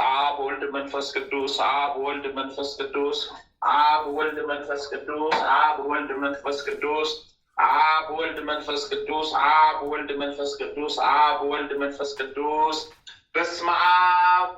አብ ወልድ መንፈስ ቅዱስ አብ ወልድ መንፈስ ቅዱስ አብ ወልድ መንፈስ ቅዱስ አብ ወልድ መንፈስ ቅዱስ አብ ወልድ መንፈስ ቅዱስ አብ ወልድ መንፈስ ቅዱስ አብ ወልድ መንፈስ ቅዱስ በስመ አብ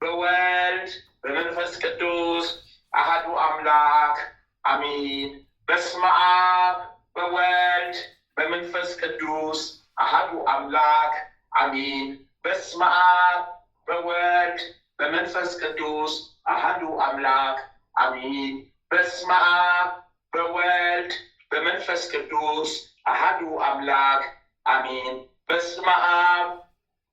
በወልድ በመንፈስ ቅዱስ አሐዱ አምላክ አሜን። በስመ አብ በወልድ በመንፈስ ቅዱስ አሐዱ አምላክ አሜን። በስመ አብ በወልድ በመንፈስ ቅዱስ አሐዱ አምላክ አሜን። በስመ አብ በወልድ በመንፈስ ቅዱስ አሐዱ አምላክ አሜን። በስመ አብ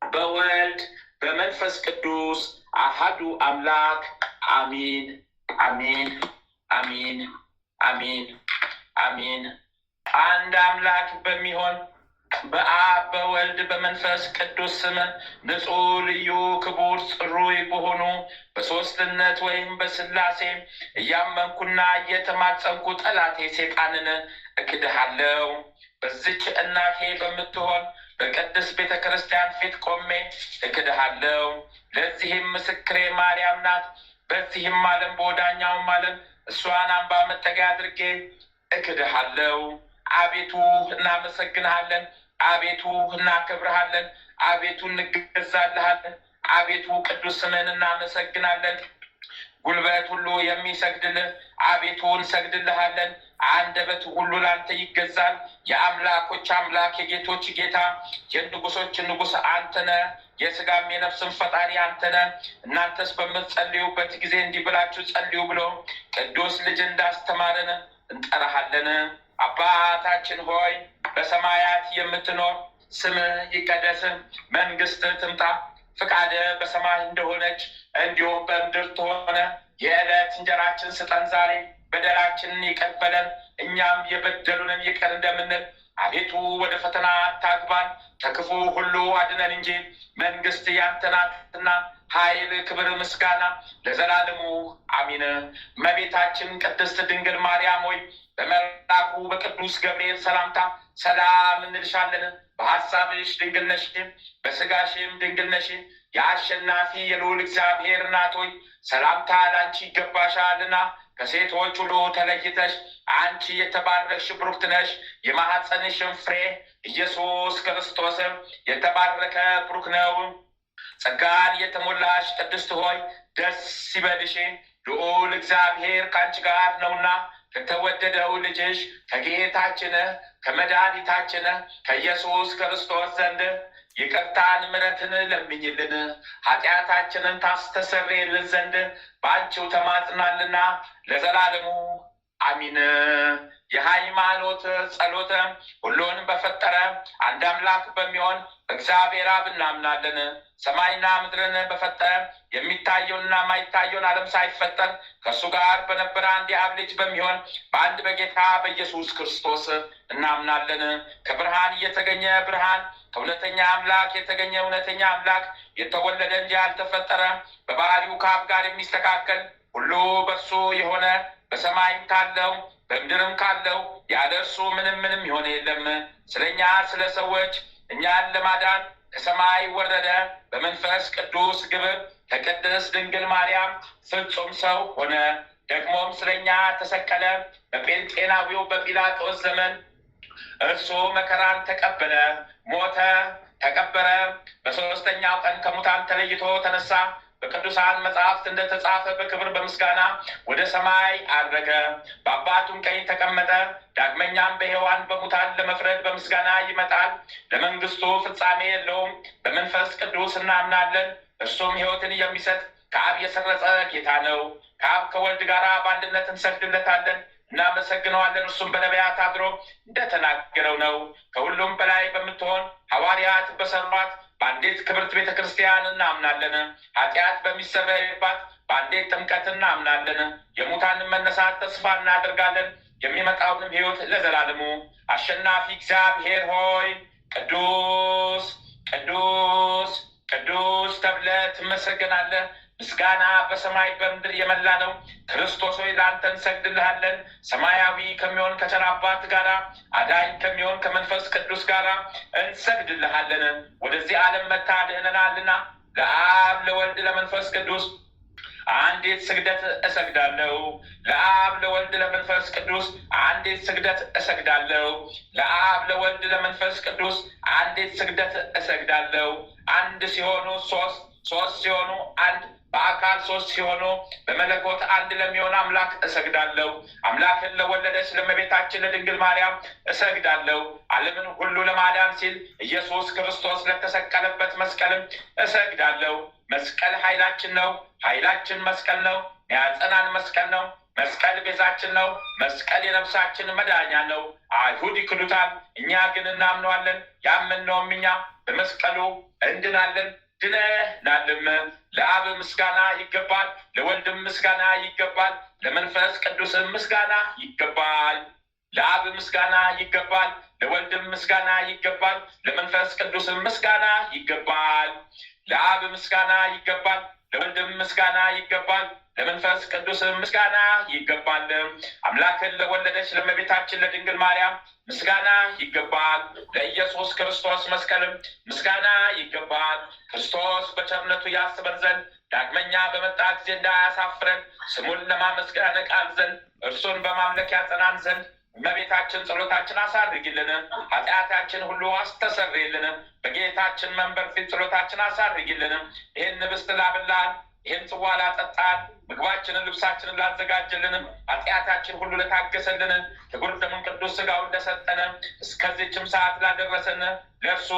በወልድ በመንፈስ ቅዱስ አሐዱ አምላክ አሜን አሜን አሜን አሜን አሜን። አንድ አምላክ በሚሆን በአብ በወልድ በመንፈስ ቅዱስ ስም ንጹሕ ልዩ ክቡር ጽሩይ በሆኑ በሦስትነት ወይም በሥላሴ እያመንኩና እየተማጸንኩ ጠላቴ ሴጣንን እክድሃለሁ። በዚች እናቴ በምትሆን በቅድስት ቤተ ክርስቲያን ፊት ቆሜ እክድሃለሁ። ለዚህም ምስክሬ ማርያም ናት። በዚህም ዓለም በወዳኛውም ዓለም እሷን አምባ መጠጊያ አድርጌ እክድሃለሁ። አቤቱ እናመሰግንሃለን። አቤቱ እናከብርሃለን። አቤቱ እንገዛልሃለን። አቤቱ ቅዱስ ስምህን እናመሰግናለን። ጉልበት ሁሉ የሚሰግድልህ አቤቱ እንሰግድልሃለን። አንደበት ሁሉ ላንተ ይገዛል። የአምላኮች አምላክ የጌቶች ጌታ የንጉሶች ንጉስ አንተ ነህ። የሥጋም የነፍስም ፈጣሪ አንተ ነህ። እናንተስ በምትጸልዩበት ጊዜ እንዲህ ብላችሁ ጸልዩ ብሎ ቅዱስ ልጅ እንዳስተማረን እንጠራሃለን። አባታችን ሆይ በሰማያት የምትኖር ስምህ ይቀደስ፣ መንግስትህ ትምጣ፣ ፍቃድህ በሰማይ እንደሆነች እንዲሁም በምድር ትሆነ። የዕለት እንጀራችን ስጠን ዛሬ፣ በደላችንን ይቅር በለን እኛም የበደሉንን ይቅር እንደምንል። አቤቱ ወደ ፈተና አታግባን፣ ከክፉ ሁሉ አድነን እንጂ መንግስት ያንተ ናትና ኃይል፣ ክብር፣ ምስጋና ለዘላለሙ አሚን። እመቤታችን ቅድስት ድንግል ማርያም ሆይ በመልአኩ በቅዱስ ገብርኤል ሰላምታ ሰላም እንልሻለን። በሐሳብሽ ድንግል ነሽ፣ በሥጋሽም ድንግል ነሽ። የአሸናፊ የልዑል እግዚአብሔር እናት ሆይ ሰላምታ ላንቺ ይገባሻልና ከሴቶች ሁሉ ተለይተሽ አንቺ የተባረክሽ ብሩክት ነሽ። የማኅፀንሽም ፍሬ ኢየሱስ ክርስቶስ የተባረከ ብሩክ ነው። ጸጋን የተሞላሽ ቅድስት ሆይ ደስ ይበልሽ፣ ልዑል እግዚአብሔር ከአንቺ ጋር ነውና ከተወደደው ልጅሽ ከጌታችን ከመድኃኒታችን ከኢየሱስ ክርስቶስ ዘንድ ይቅርታን ምሕረትን ለምኝልን ኃጢአታችንን ታስተሰርይልን ዘንድ በአንቺው ተማጽናልና ለዘላለሙ አሚን። የሃይማኖት ጸሎት ሁሉን በፈጠረ አንድ አምላክ በሚሆን በእግዚአብሔር አብ እናምናለን። ሰማይና ምድርን በፈጠረ የሚታየውንና የማይታየውን ዓለም ሳይፈጠር ከእሱ ጋር በነበረ አንድ የአብ ልጅ በሚሆን በአንድ በጌታ በኢየሱስ ክርስቶስ እናምናለን። ከብርሃን የተገኘ ብርሃን፣ ከእውነተኛ አምላክ የተገኘ እውነተኛ አምላክ፣ የተወለደ እንጂ ያልተፈጠረ፣ በባህሪው ከአብ ጋር የሚስተካከል፣ ሁሉ በእርሱ የሆነ፣ በሰማይም ካለው በምድርም ካለው ያለ እርሱ ምንም የሆነ የለም። ስለኛ ስለ ሰዎች እኛን ለማዳን ከሰማይ ወረደ። በመንፈስ ቅዱስ ግብር ከቅድስት ድንግል ማርያም ፍጹም ሰው ሆነ። ደግሞም ስለኛ ተሰቀለ። በጴንጤናዊው በጲላጦስ ዘመን እርሱ መከራን ተቀበለ፣ ሞተ፣ ተቀበረ። በሦስተኛው ቀን ከሙታን ተለይቶ ተነሳ። በቅዱሳን መጽሐፍት እንደተጻፈ በክብር በምስጋና ወደ ሰማይ አረገ፣ በአባቱም ቀኝ ተቀመጠ። ዳግመኛም በሕያዋን በሙታን ለመፍረድ በምስጋና ይመጣል። ለመንግስቱ ፍጻሜ የለውም። በመንፈስ ቅዱስ እናምናለን። እርሱም ሕይወትን የሚሰጥ ከአብ የሰረጸ ጌታ ነው። ከአብ ከወልድ ጋር በአንድነት እንሰግድለታለን፣ እናመሰግነዋለን። እርሱም በነቢያት አድሮ እንደተናገረው ነው። ከሁሉም በላይ በምትሆን ሐዋርያት በሰሯት በአንዲት ክብርት ቤተ ክርስቲያን እናምናለን። ኃጢአት በሚሰረይባት በአንዲት ጥምቀት እናምናለን። የሙታንን መነሳት ተስፋ እናደርጋለን፣ የሚመጣውንም ሕይወት ለዘላለሙ። አሸናፊ እግዚአብሔር ሆይ ቅዱስ ቅዱስ ቅዱስ ተብለህ ትመሰገናለህ። ምስጋና በሰማይ በምድር የመላ ነው። ክርስቶስ ሆይ ለአንተ እንሰግድልሃለን። ሰማያዊ ከሚሆን ከቸር አባት ጋራ አዳኝ ከሚሆን ከመንፈስ ቅዱስ ጋራ እንሰግድልሃለን። ወደዚህ ዓለም መጥተህ አድነናልና ለአብ ለወልድ ለመንፈስ ቅዱስ አንዲት ስግደት እሰግዳለሁ። ለአብ ለወልድ ለመንፈስ ቅዱስ አንዲት ስግደት እሰግዳለሁ። ለአብ ለወልድ ለመንፈስ ቅዱስ አንዲት ስግደት እሰግዳለሁ። አንድ ሲሆኑ ሶስት፣ ሶስት ሲሆኑ አንድ፣ በአካል ሶስት ሲሆኑ በመለኮት አንድ ለሚሆን አምላክ እሰግዳለሁ። አምላክን ለወለደች ለእመቤታችን ለድንግል ማርያም እሰግዳለሁ። ዓለምን ሁሉ ለማዳን ሲል ኢየሱስ ክርስቶስ ለተሰቀለበት መስቀልም እሰግዳለሁ። መስቀል ኃይላችን ነው። ኃይላችን መስቀል ነው። ያጸናን መስቀል ነው። መስቀል ቤዛችን ነው። መስቀል የነፍሳችን መዳኛ ነው። አይሁድ ይክዱታል፣ እኛ ግን እናምነዋለን። ያመንነውም እኛ በመስቀሉ እንድናለን፣ ድነናልም። ለአብ ምስጋና ይገባል፣ ለወልድም ምስጋና ይገባል፣ ለመንፈስ ቅዱስም ምስጋና ይገባል። ለአብ ምስጋና ይገባል፣ ለወልድም ምስጋና ይገባል፣ ለመንፈስ ቅዱስም ምስጋና ይገባል። ለአብ ምስጋና ይገባል፣ ለወልድም ምስጋና ይገባል፣ ለመንፈስ ቅዱስም ምስጋና ይገባል። አምላክን ለወለደች ለእመቤታችን ለድንግል ማርያም ምስጋና ይገባል። ለኢየሱስ ክርስቶስ መስቀልም ምስጋና ይገባል። ክርስቶስ በቸርነቱ ያስበን ዘንድ ዳግመኛ በመጣ ጊዜ እንዳያሳፍረን ስሙን ለማመስገን ያነቃን ዘንድ እርሱን በማምለክ ያጸናን ዘንድ እመቤታችን ጸሎታችን አሳርጊልን፣ ኃጢአታችን ሁሉ አስተሰርይልን። በጌታችን መንበር ፊት ጸሎታችን አሳርጊልን። ይህን ህብስት ላብላን፣ ይህን ጽዋ ላጠጣን፣ ምግባችንን ልብሳችንን ላዘጋጀልን፣ ኃጢአታችን ሁሉ ለታገሰልን፣ ክቡር ደሙን ቅዱስ ሥጋውን ለሰጠን፣ እስከዚችም ሰዓት ላደረሰን ለእርሱ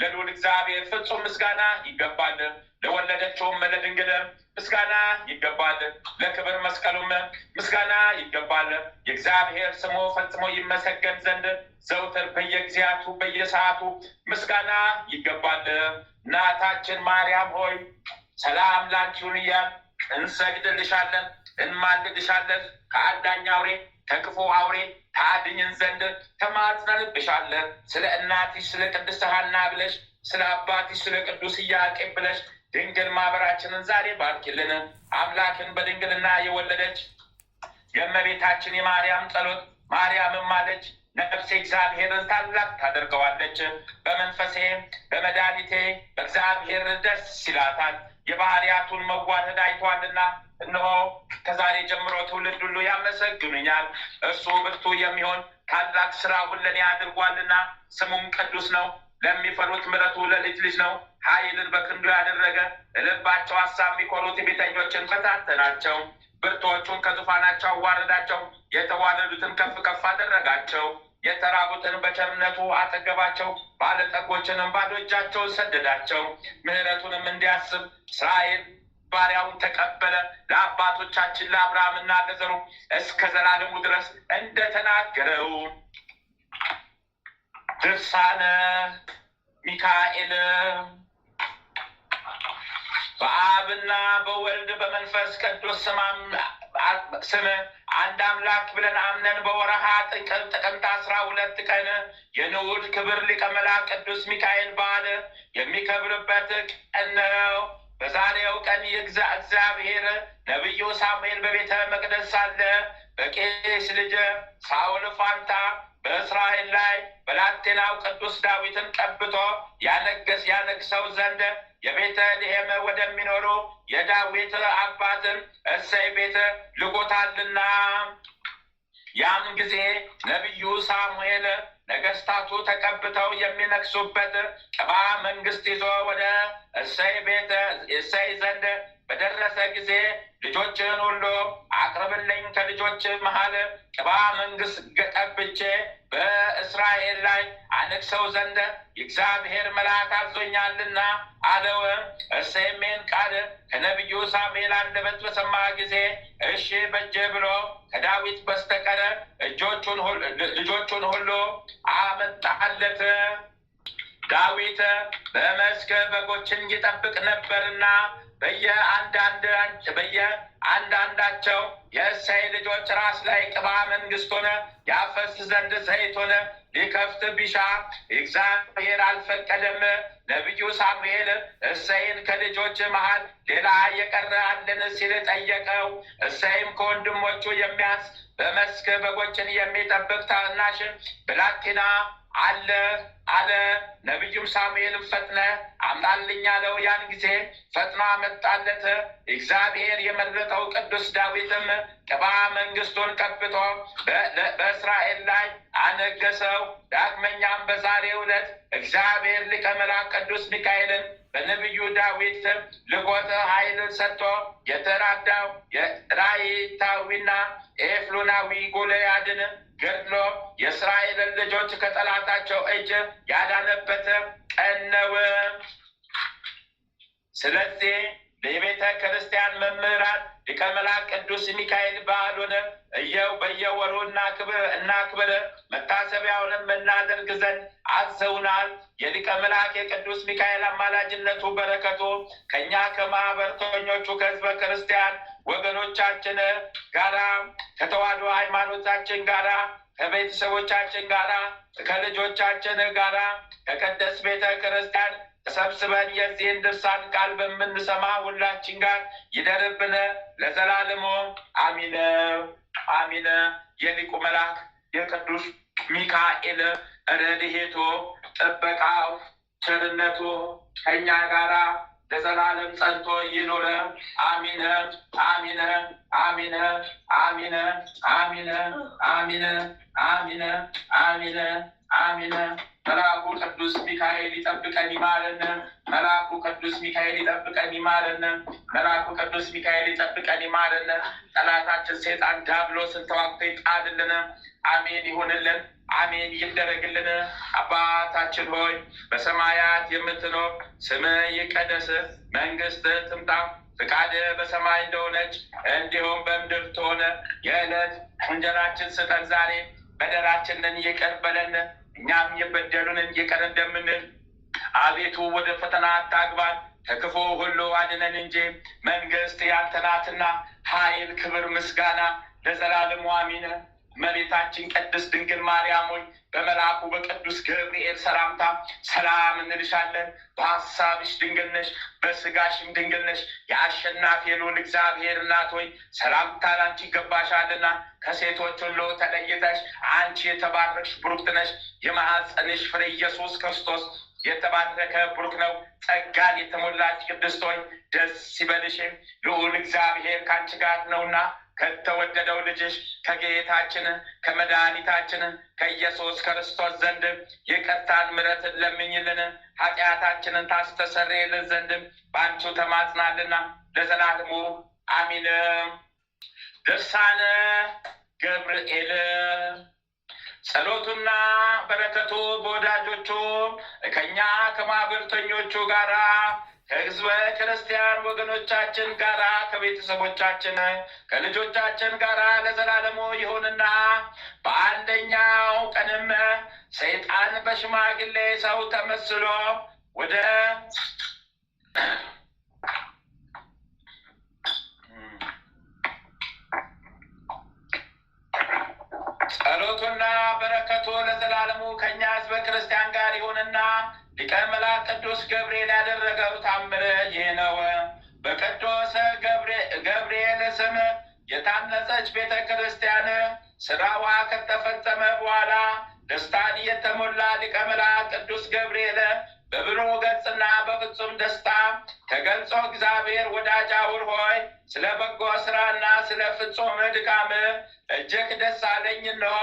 ለልዑል እግዚአብሔር ፍጹም ምስጋና ይገባል። ለወለደችውም ለድንግል ምስጋና ይገባል። ለክብር መስቀሉም ምስጋና ይገባል። የእግዚአብሔር ስሙ ፈጽሞ ይመሰገን ዘንድ ዘውትር በየጊዜያቱ በየሰዓቱ ምስጋና ይገባል። እናታችን ማርያም ሆይ ሰላም ላንቺ ይሁን እያልን እንሰግድልሻለን፣ እንማልድሻለን። ከአዳኝ አውሬ ከክፉ አውሬ ታድኝን ዘንድ ተማጽነንብሻለን። ስለ እናትሽ ስለ ቅድስት ሐና ብለሽ፣ ስለ አባትሽ ስለ ቅዱስ ኢያቄም ብለሽ ድንግል ማህበራችንን ዛሬ ባርኪልን። አምላክን በድንግልና የወለደች የእመቤታችን የማርያም ጸሎት ማርያምም አለች ነፍሴ እግዚአብሔርን ታላቅ ታደርገዋለች፣ በመንፈሴ በመድኃኒቴ በእግዚአብሔር ደስ ይላታል። የባህርያቱን መዋረድ አይቷልና እነሆ ከዛሬ ጀምሮ ትውልድ ሁሉ ያመሰግኑኛል። እርሱ ብርቱ የሚሆን ታላቅ ስራ ሁሉን ያድርጓልና ስሙም ቅዱስ ነው። ለሚፈሩት ምሕረቱ ለልጅ ልጅ ነው። ኃይልን በክንዱ ያደረገ ልባቸው ሐሳብ የሚኮሩት ቤተኞችን በታተናቸው። ብርቶቹን ከዙፋናቸው አዋረዳቸው፣ የተዋረዱትን ከፍ ከፍ አደረጋቸው። የተራቡትን በቸርነቱ አጠገባቸው፣ ባለጠጎችንም ባዶ እጃቸውን ሰደዳቸው። ምሕረቱንም እንዲያስብ እስራኤል ባሪያውን ተቀበለ። ለአባቶቻችን ለአብርሃምና ለዘሩ እስከ ዘላለሙ ድረስ እንደተናገረው። ድርሳነ ሚካኤል። በአብና በወልድ በመንፈስ ቅዱስ ስም አንድ አምላክ ብለን አምነን በወርሃ ጥቅምት 12 ቀን የንዑድ ክብር ሊቀ መላእክት ቅዱስ ሚካኤል በዓል የሚከብርበት ቀን ነው። በዛሬው ቀን እግዚአብሔር ነቢዩ ሳሙኤል በቤተ መቅደስ ሳለ በቄስ ልጅ ሳኦል ፋንታ በእስራኤል ላይ ብላቴናው ቅዱስ ዳዊትን ቀብቶ ያነግሰው ዘንድ የቤተልሔም ወደሚኖሩ የዳዊት አባትን እሴይ ቤት ልኮታልና። ያም ጊዜ ነቢዩ ሳሙኤል ነገስታቱ ተቀብተው የሚነግሱበት ቅባ መንግስት ይዞ ወደ እሴይ ዘንድ በደረሰ ጊዜ ልጆችን ሁሉ አቅርብልኝ፣ ከልጆች መሃል ቅባ መንግስት ቀብቼ በእስራኤል ላይ አነግሰው ዘንድ የእግዚአብሔር መልአክ አዞኛልና አለው። እሴይም ቃል ከነቢዩ ሳሙኤል አንደበት በሰማ ጊዜ እሺ በጀ ብሎ ከዳዊት በስተቀር ልጆቹን ሁሉ አመጣለት። ዳዊት በመስክ በጎችን ይጠብቅ ነበርና በየአንዳንዳቸው የእሴይ ልጆች ራስ ላይ ቅባ መንግስት ሆነ ያፈስ ዘንድ ዘይት ሆነ ሊከፍት ቢሻ እግዚአብሔር አልፈቀደም። ነቢዩ ሳሙኤል እሴይን ከልጆች መሃል ሌላ የቀረ አለን ሲል ጠየቀው። እሴይም ከወንድሞቹ የሚያንስ በመስክ በጎችን የሚጠብቅ ታናሽ ብላቴና አለ። ነቢዩም ሳሙኤልም ፈጥነ አምጣልኝ አለው። ያን ጊዜ ፈጥኖ አመጣለት። እግዚአብሔር የመረጠው ቅዱስ ዳዊትም ቅባ መንግስቱን ቀብቶ በእስራኤል ላይ አነገሰው። ዳግመኛም በዛሬው ዕለት እግዚአብሔር ሊቀ መላእክት ቅዱስ ሚካኤልን በነቢዩ ዳዊት ልኮት ኃይልን ሰጥቶ የተራዳው የራይታዊና ኤፍሎናዊ ጎልያድን ገድሎ የእስራኤልን ልጆች ከጠላታቸው እጅ ያዳነበት ቀን ነው። ስለዚህ የቤተ ክርስቲያን መምህራን ሊቀ መላእክት ቅዱስ ሚካኤል በዓሉን በየወሩ እናክብር፣ መታሰቢያውንም እናደርግ ዘንድ አዘውናል። የሊቀ መላእክት የቅዱስ ሚካኤል አማላጅነቱ በረከቱ ከእኛ ከማህበርተኞቹ ከህዝበ ክርስቲያን ወገኖቻችን ጋራ ከተዋሕዶ ሃይማኖታችን ጋራ ከቤተሰቦቻችን ጋራ ከልጆቻችን ጋራ ከቅድስት ቤተ ክርስቲያን ተሰብስበን የዚህን ድርሳን ቃል በምንሰማ ሁላችን ጋር ይደርብን ለዘላለሙ አሚን አሚን። የሊቁ መልአክ የቅዱስ ሚካኤል ረድኤቱ ጥበቃው ቸርነቱ ከእኛ ጋራ ለዘላለም ጸንቶ ይኑር። አሚን አሚን አሚን አሚን አሚን አሚን አሚን አሚን አሚን። መልአኩ ቅዱስ ሚካኤል ይጠብቀን ይማረን። መልአኩ ቅዱስ ሚካኤል ይጠብቀን ይማረን። መልአኩ ቅዱስ ሚካኤል ይጠብቀን ይማረን። ጠላታችን ሰይጣን ዲያብሎስን ተዋግቶ ይጣልልን። አሜን ይሁንልን። አሜን ይደረግልን። አባታችን ሆይ በሰማያት የምትኖር ስምህ ይቀደስ፣ መንግስትህ ትምጣ፣ ፍቃድህ በሰማይ እንደሆነች እንዲሁም በምድር ትሆን። የዕለት እንጀራችንን ስጠን ዛሬ፣ በደላችንን ይቅር በለን እኛም የበደሉንን ይቅር እንደምንል፣ አቤቱ ወደ ፈተና አታግባን ከክፉ ሁሉ አድነን እንጂ መንግስት ያንተ ናትና ኃይል፣ ክብር፣ ምስጋና ለዘላለሙ አሜን። እመቤታችን ቅድስት ድንግል ማርያም ሆይ በመልአኩ በቅዱስ ገብርኤል ሰላምታ ሰላም እንልሻለን። በሐሳብሽ ድንግል ነሽ፣ በስጋሽም ድንግል ነሽ። የአሸናፊ የልዑል እግዚአብሔር እናት ሆይ ሰላምታ ላንቺ ይገባሻልና ከሴቶች ሁሉ ተለይተሽ አንቺ የተባረክሽ ብሩክት ነሽ። የማኅፀንሽ ፍሬ ኢየሱስ ክርስቶስ የተባረከ ብሩክ ነው። ጸጋን የተሞላች ቅድስት ሆይ ደስ ይበልሽ፣ ልዑል እግዚአብሔር ከአንቺ ጋር ነውና ከተወደደው ልጅሽ ከጌታችን ከመድኃኒታችን ከኢየሱስ ክርስቶስ ዘንድ ይቅርታን ምሕረትን ለምኝልን ኃጢአታችንን ታስተሰርይልን ዘንድ በአንቺ ተማጽናልና ለዘላለሙ አሚን። ድርሳነ ገብርኤል። ጸሎቱና በረከቱ በወዳጆቹ ከኛ ከማህበርተኞቹ ጋራ ከሕዝበ ክርስቲያን ወገኖቻችን ጋራ ከቤተሰቦቻችን ከልጆቻችን ጋራ ለዘላለሙ ይሁንና በአንደኛው ቀንም ሰይጣን በሽማግሌ ሰው ተመስሎ ወደ ጸሎቱና በረከቱ ለዘላለሙ ከኛ ሕዝበ ክርስቲያን ጋር ይሁንና ሊቀ መላእክት ቅዱስ ገብርኤል ያደረገው ታምር ይህ ነው። በቅዱስ ገብርኤል ስም የታነጸች ቤተ ክርስቲያን ስራዋ ከተፈጸመ በኋላ ደስታን የተሞላ ሊቀ መላእክት ቅዱስ ገብርኤል በብሩህ ገጽና በፍጹም ደስታ ተገልጾ እግዚአብሔር ወዳጅ አውር ሆይ ስለ በጎ ስራና ስለ ፍጹም ድካም እጅግ ደስ አለኝ። እነሆ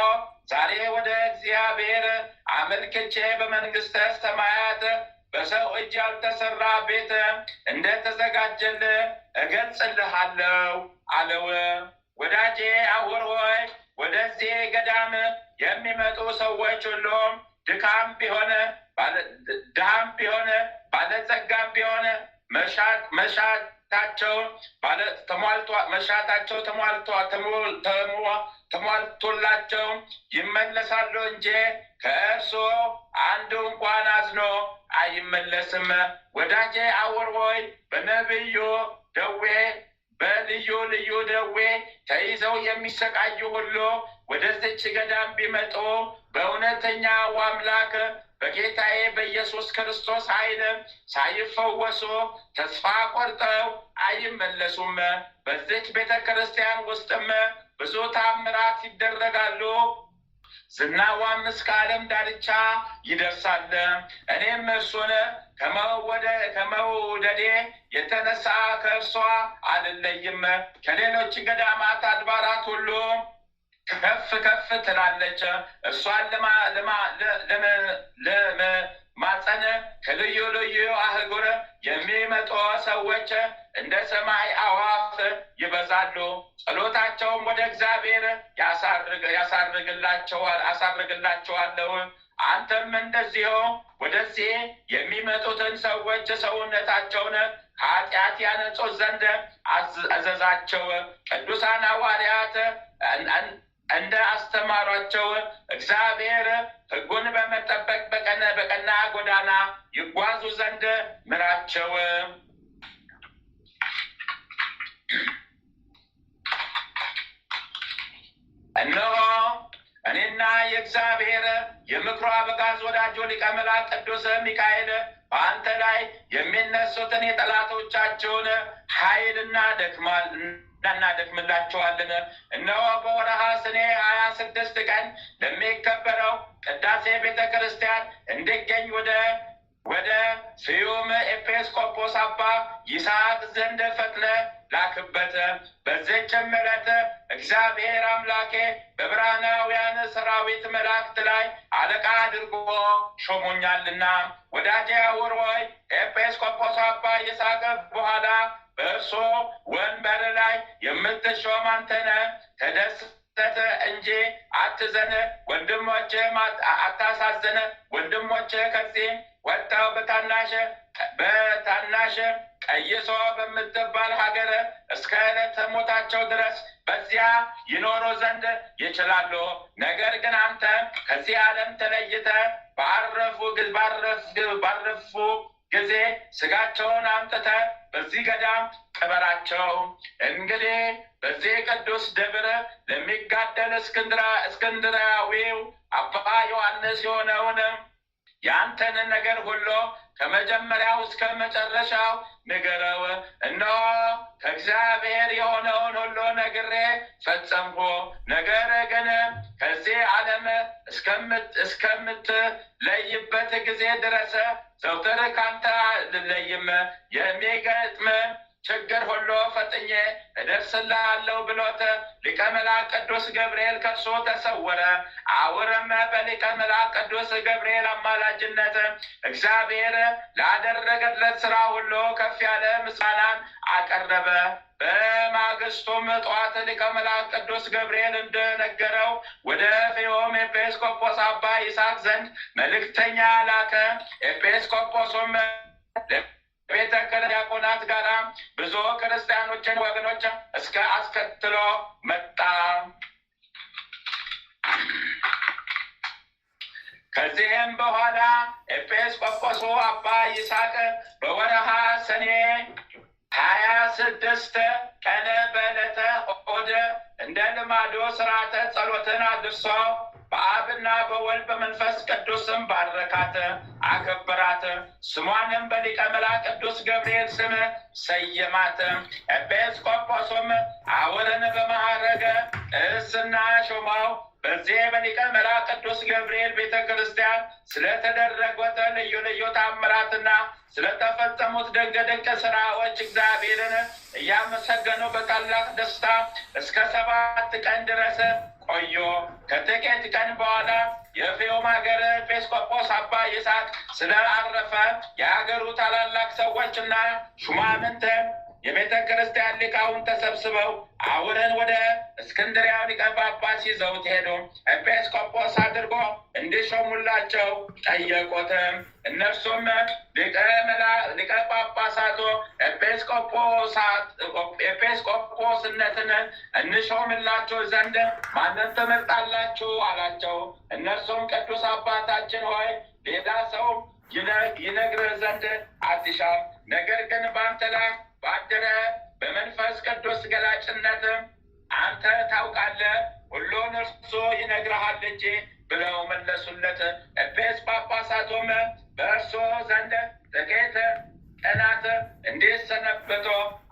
ዛሬ ወደ እግዚአብሔር አመልክቼ በመንግስተ ሰማያት በሰው እጅ ያልተሰራ ቤት እንደተዘጋጀልህ እገልጽልሃለሁ አለው። ወዳጄ አውር ሆይ ወደዚህ ገዳም የሚመጡ ሰዎች ሁሉ ድካም ቢሆን ድሃም ቢሆን ባለጸጋም ቢሆን መሻታቸው ተሟልቶላቸው ይመለሳሉ እንጂ ከእርሱ አንዱ እንኳን አዝኖ አይመለስም። ወዳጄ አውር ሆይ በነብዩ ደዌ በልዩ ልዩ ደዌ ተይዘው የሚሰቃዩ ሁሉ ወደዚች ገዳም ቢመጡ በእውነተኛው አምላክ በጌታዬ በኢየሱስ ክርስቶስ ኃይል ሳይፈወሱ ተስፋ ቆርጠው አይመለሱም። በዚች ቤተ ክርስቲያን ውስጥም ብዙ ታምራት ይደረጋሉ። ዝናዋም እስከ ዓለም ዳርቻ ይደርሳል። እኔም እርሱን ከመውደዴ የተነሳ ከእርሷ አልለይም። ከሌሎች ገዳማት አድባራት ሁሉ ከፍ ከፍ ትላለች። እርሷን ለማፀን ከልዩ ልዩ አህጉር የሚመጡ ሰዎች እንደ ሰማይ አዋፍ ይበዛሉ። ጸሎታቸውም ወደ እግዚአብሔር ያሳርግላቸዋለሁ። አንተም እንደዚሁ ወደዚህ የሚመጡትን ሰዎች ሰውነታቸውን ከኃጢአት ያነጹ ዘንድ አዘዛቸው። ቅዱሳን ሐዋርያት እንደ አስተማሯቸው እግዚአብሔር ሕጉን በመጠበቅ በቀና ጎዳና ይጓዙ ዘንድ ምራቸው። እነሆ እኔና የእግዚአብሔር የምክሩ አበጋዝ ወዳጆ ሊቀ መላእክት ቅዱስ ሚካኤል በአንተ ላይ የሚነሱትን የጠላቶቻቸውን ኃይል እናደክምላቸዋለን። እነሆ በወርሃ ሰኔ 26 ቀን ለሚከበረው ቅዳሴ ቤተ ክርስቲያን እንድገኝ ወደ ስዩም ኤጲስቆጶስ አባ ይስሐቅ ዘንድ ፈጥነ ላክበት። በዚህችም ዕለት እግዚአብሔር አምላኬ በብርሃናውያን ሰራዊት መላእክት ላይ አለቃ አድርጎ ሾሞኛልና። ወዳጄ አውር ሆይ ኤጲስቆጶስ አባ ይስሐቅ በኋላ በእርሱ ወንበር ላይ የምትሾም አንተ ነህ። ተደሰት እንጂ አትዘን፣ ወንድሞችህም አታሳዝን። ወንድሞችህ ከዚህ ወጥተው በታናሽ ቀይሶ በምትባል ሀገር እስከ ዕለተ ሞታቸው ድረስ በዚያ ይኖሩ ዘንድ ይችላሉ። ነገር ግን አንተ ከዚህ ዓለም ተለይተህ ባረፉ ጊዜ ስጋቸውን አምጥተህ በዚህ ገዳም ቅበራቸው። እንግዲህ በዚህ ቅዱስ ደብር ለሚጋደል እስክንድራዊው አባ ዮሐንስ የሆነውን የአንተን ነገር ሁሉ ከመጀመሪያው እስከ መጨረሻው ንገረው። እነሆ ከእግዚአብሔር የሆነውን ሁሉ ነግሬ ፈጸምሁ። ነገር ግን ከዚህ ዓለም እስከምትለይበት ጊዜ ድረስ ዘውትር ካንተ አልለይም። የሚገጥም ችግር ሁሉ ፈጥኜ እደርስልሃለሁ ብሎት ሊቀ መላእክት ቅዱስ ገብርኤል ከእርሱ ተሰወረ። አውረም በሊቀ መላእክት ቅዱስ ገብርኤል አማላጅነት እግዚአብሔር ላደረገለት ስራ ሁሉ ከፍ ያለ ምስጋናን አቀረበ። በማግስቱም ጠዋት ሊቀ መላእክት ቅዱስ ገብርኤል እንደነገረው ወደ ኤፌሶን ኤጲስቆጶስ አባ ይስሐቅ ዘንድ መልእክተኛ ላከ። ኤጲስቆጶሱም ቤተ ክህነት ዲያቆናት ጋራ ብዙ ክርስቲያኖችን ወገኖች እስከ አስከትሎ መጣ። ከዚህም በኋላ ኤጲስቆጶሱ አባ ይስሐቅ በወርሃ ሰኔ 26 ቀን በዕለተ እሑድ እንደ ልማዱ ሥርዓተ ጸሎትን አድርሶ በአብና በወልድ በመንፈስ ቅዱስም ባረካት፣ አከበራት። ስሟንም በሊቀ መላእክት ቅዱስ ገብርኤል ስም ሰየማት። ኤጲስቆጶሱም አውርን በማዕረገ ቅስና ሾመው። በዚህ በሊቀ መላእክት ቅዱስ ገብርኤል ቤተ ክርስቲያን ስለተደረጉት ልዩ ልዩ ታምራትና ስለተፈጸሙት ድንቅ ስራዎች እግዚአብሔርን እያመሰገኑ በታላቅ ደስታ እስከ 7 ቀን ድረስ ቆዩ። ከጥቂት ቀን በኋላ የኤፌሶን ሀገር ኤጲስቆጶስ አባ ይስሐቅ ስለአረፈ የሀገሩ ታላላቅ ሰዎችና ሹማምንት የቤተ ክርስቲያን ሊቃውንት ተሰብስበው አውርን ወደ እስክንድርያ ሊቀ ጳጳስ ይዘውት ሄዱ። ኤጲስቆጶስ አድርጎ እንዲሾሙላቸው ጠየቁት። እነርሱም ሊቀ ጳጳሳቱ ኤጲስቆጶስነትን እንሾምላቸው ዘንድ ማንን ትመርጣላችሁ አላቸው። እነርሱም ቅዱስ አባታችን ሆይ ሌላ ሰው ይነግርህ ዘንድ አትሻም፣ ነገር ግን በአንተ ላይ ባደረ በመንፈስ ቅዱስ ገላጭነት አንተ ታውቃለህ፣ ሁሉን እርሱ ይነግርሃል እንጂ ብለው መለሱለት። ኤጲስቆጶሳቱም በእርሱ ዘንድ ጥቂት ቀናት እንዲሰነበቱ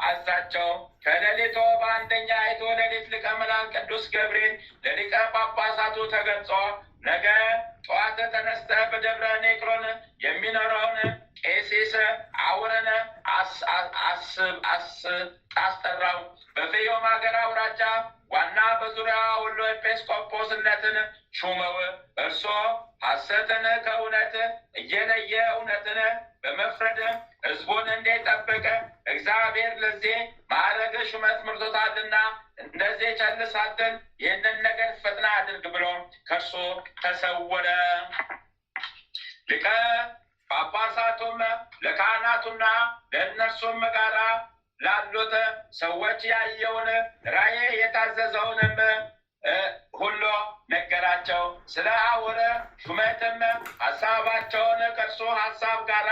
አዛቸው። ከሌሊቱ በአንደኛይቱ ሌሊት ሊቀ መላእክት ቅዱስ ገብርኤል ለሊቀ ጳጳሳቱ ተገልጾ ነገ ጠዋት ተነስተህ በደብረ ኔቅሮን የሚኖረውን ቄሲስ አውርን አስጠራው። በኤፌሶን ሀገር አውራጃ ዋና በዙሪያ ሁሉ ኤጲስቆጶስነትን ሹመው። እርሶ ሐሰትን ከእውነት እየለየ እውነትን በመፍረድ ሕዝቡን እንዲጠብቅ እግዚአብሔር ለዚህ ማዕረግ ሹመት መርጦታልና እንደዚህ ቸል ሳትል ይህንን ነገር ፈጥና አድርግ ብሎ ከእርሱ ተሰወረ። ሊቀ ጳጳሳቱም ለካህናቱና ለእነርሱም ጋራ ላሉት ሰዎች ያየውን ራእይ የታዘዘውንም ሁሉ ነገራቸው። ስለ አውር ሹመትም ሀሳባቸውን ከእርሱ ሀሳብ ጋር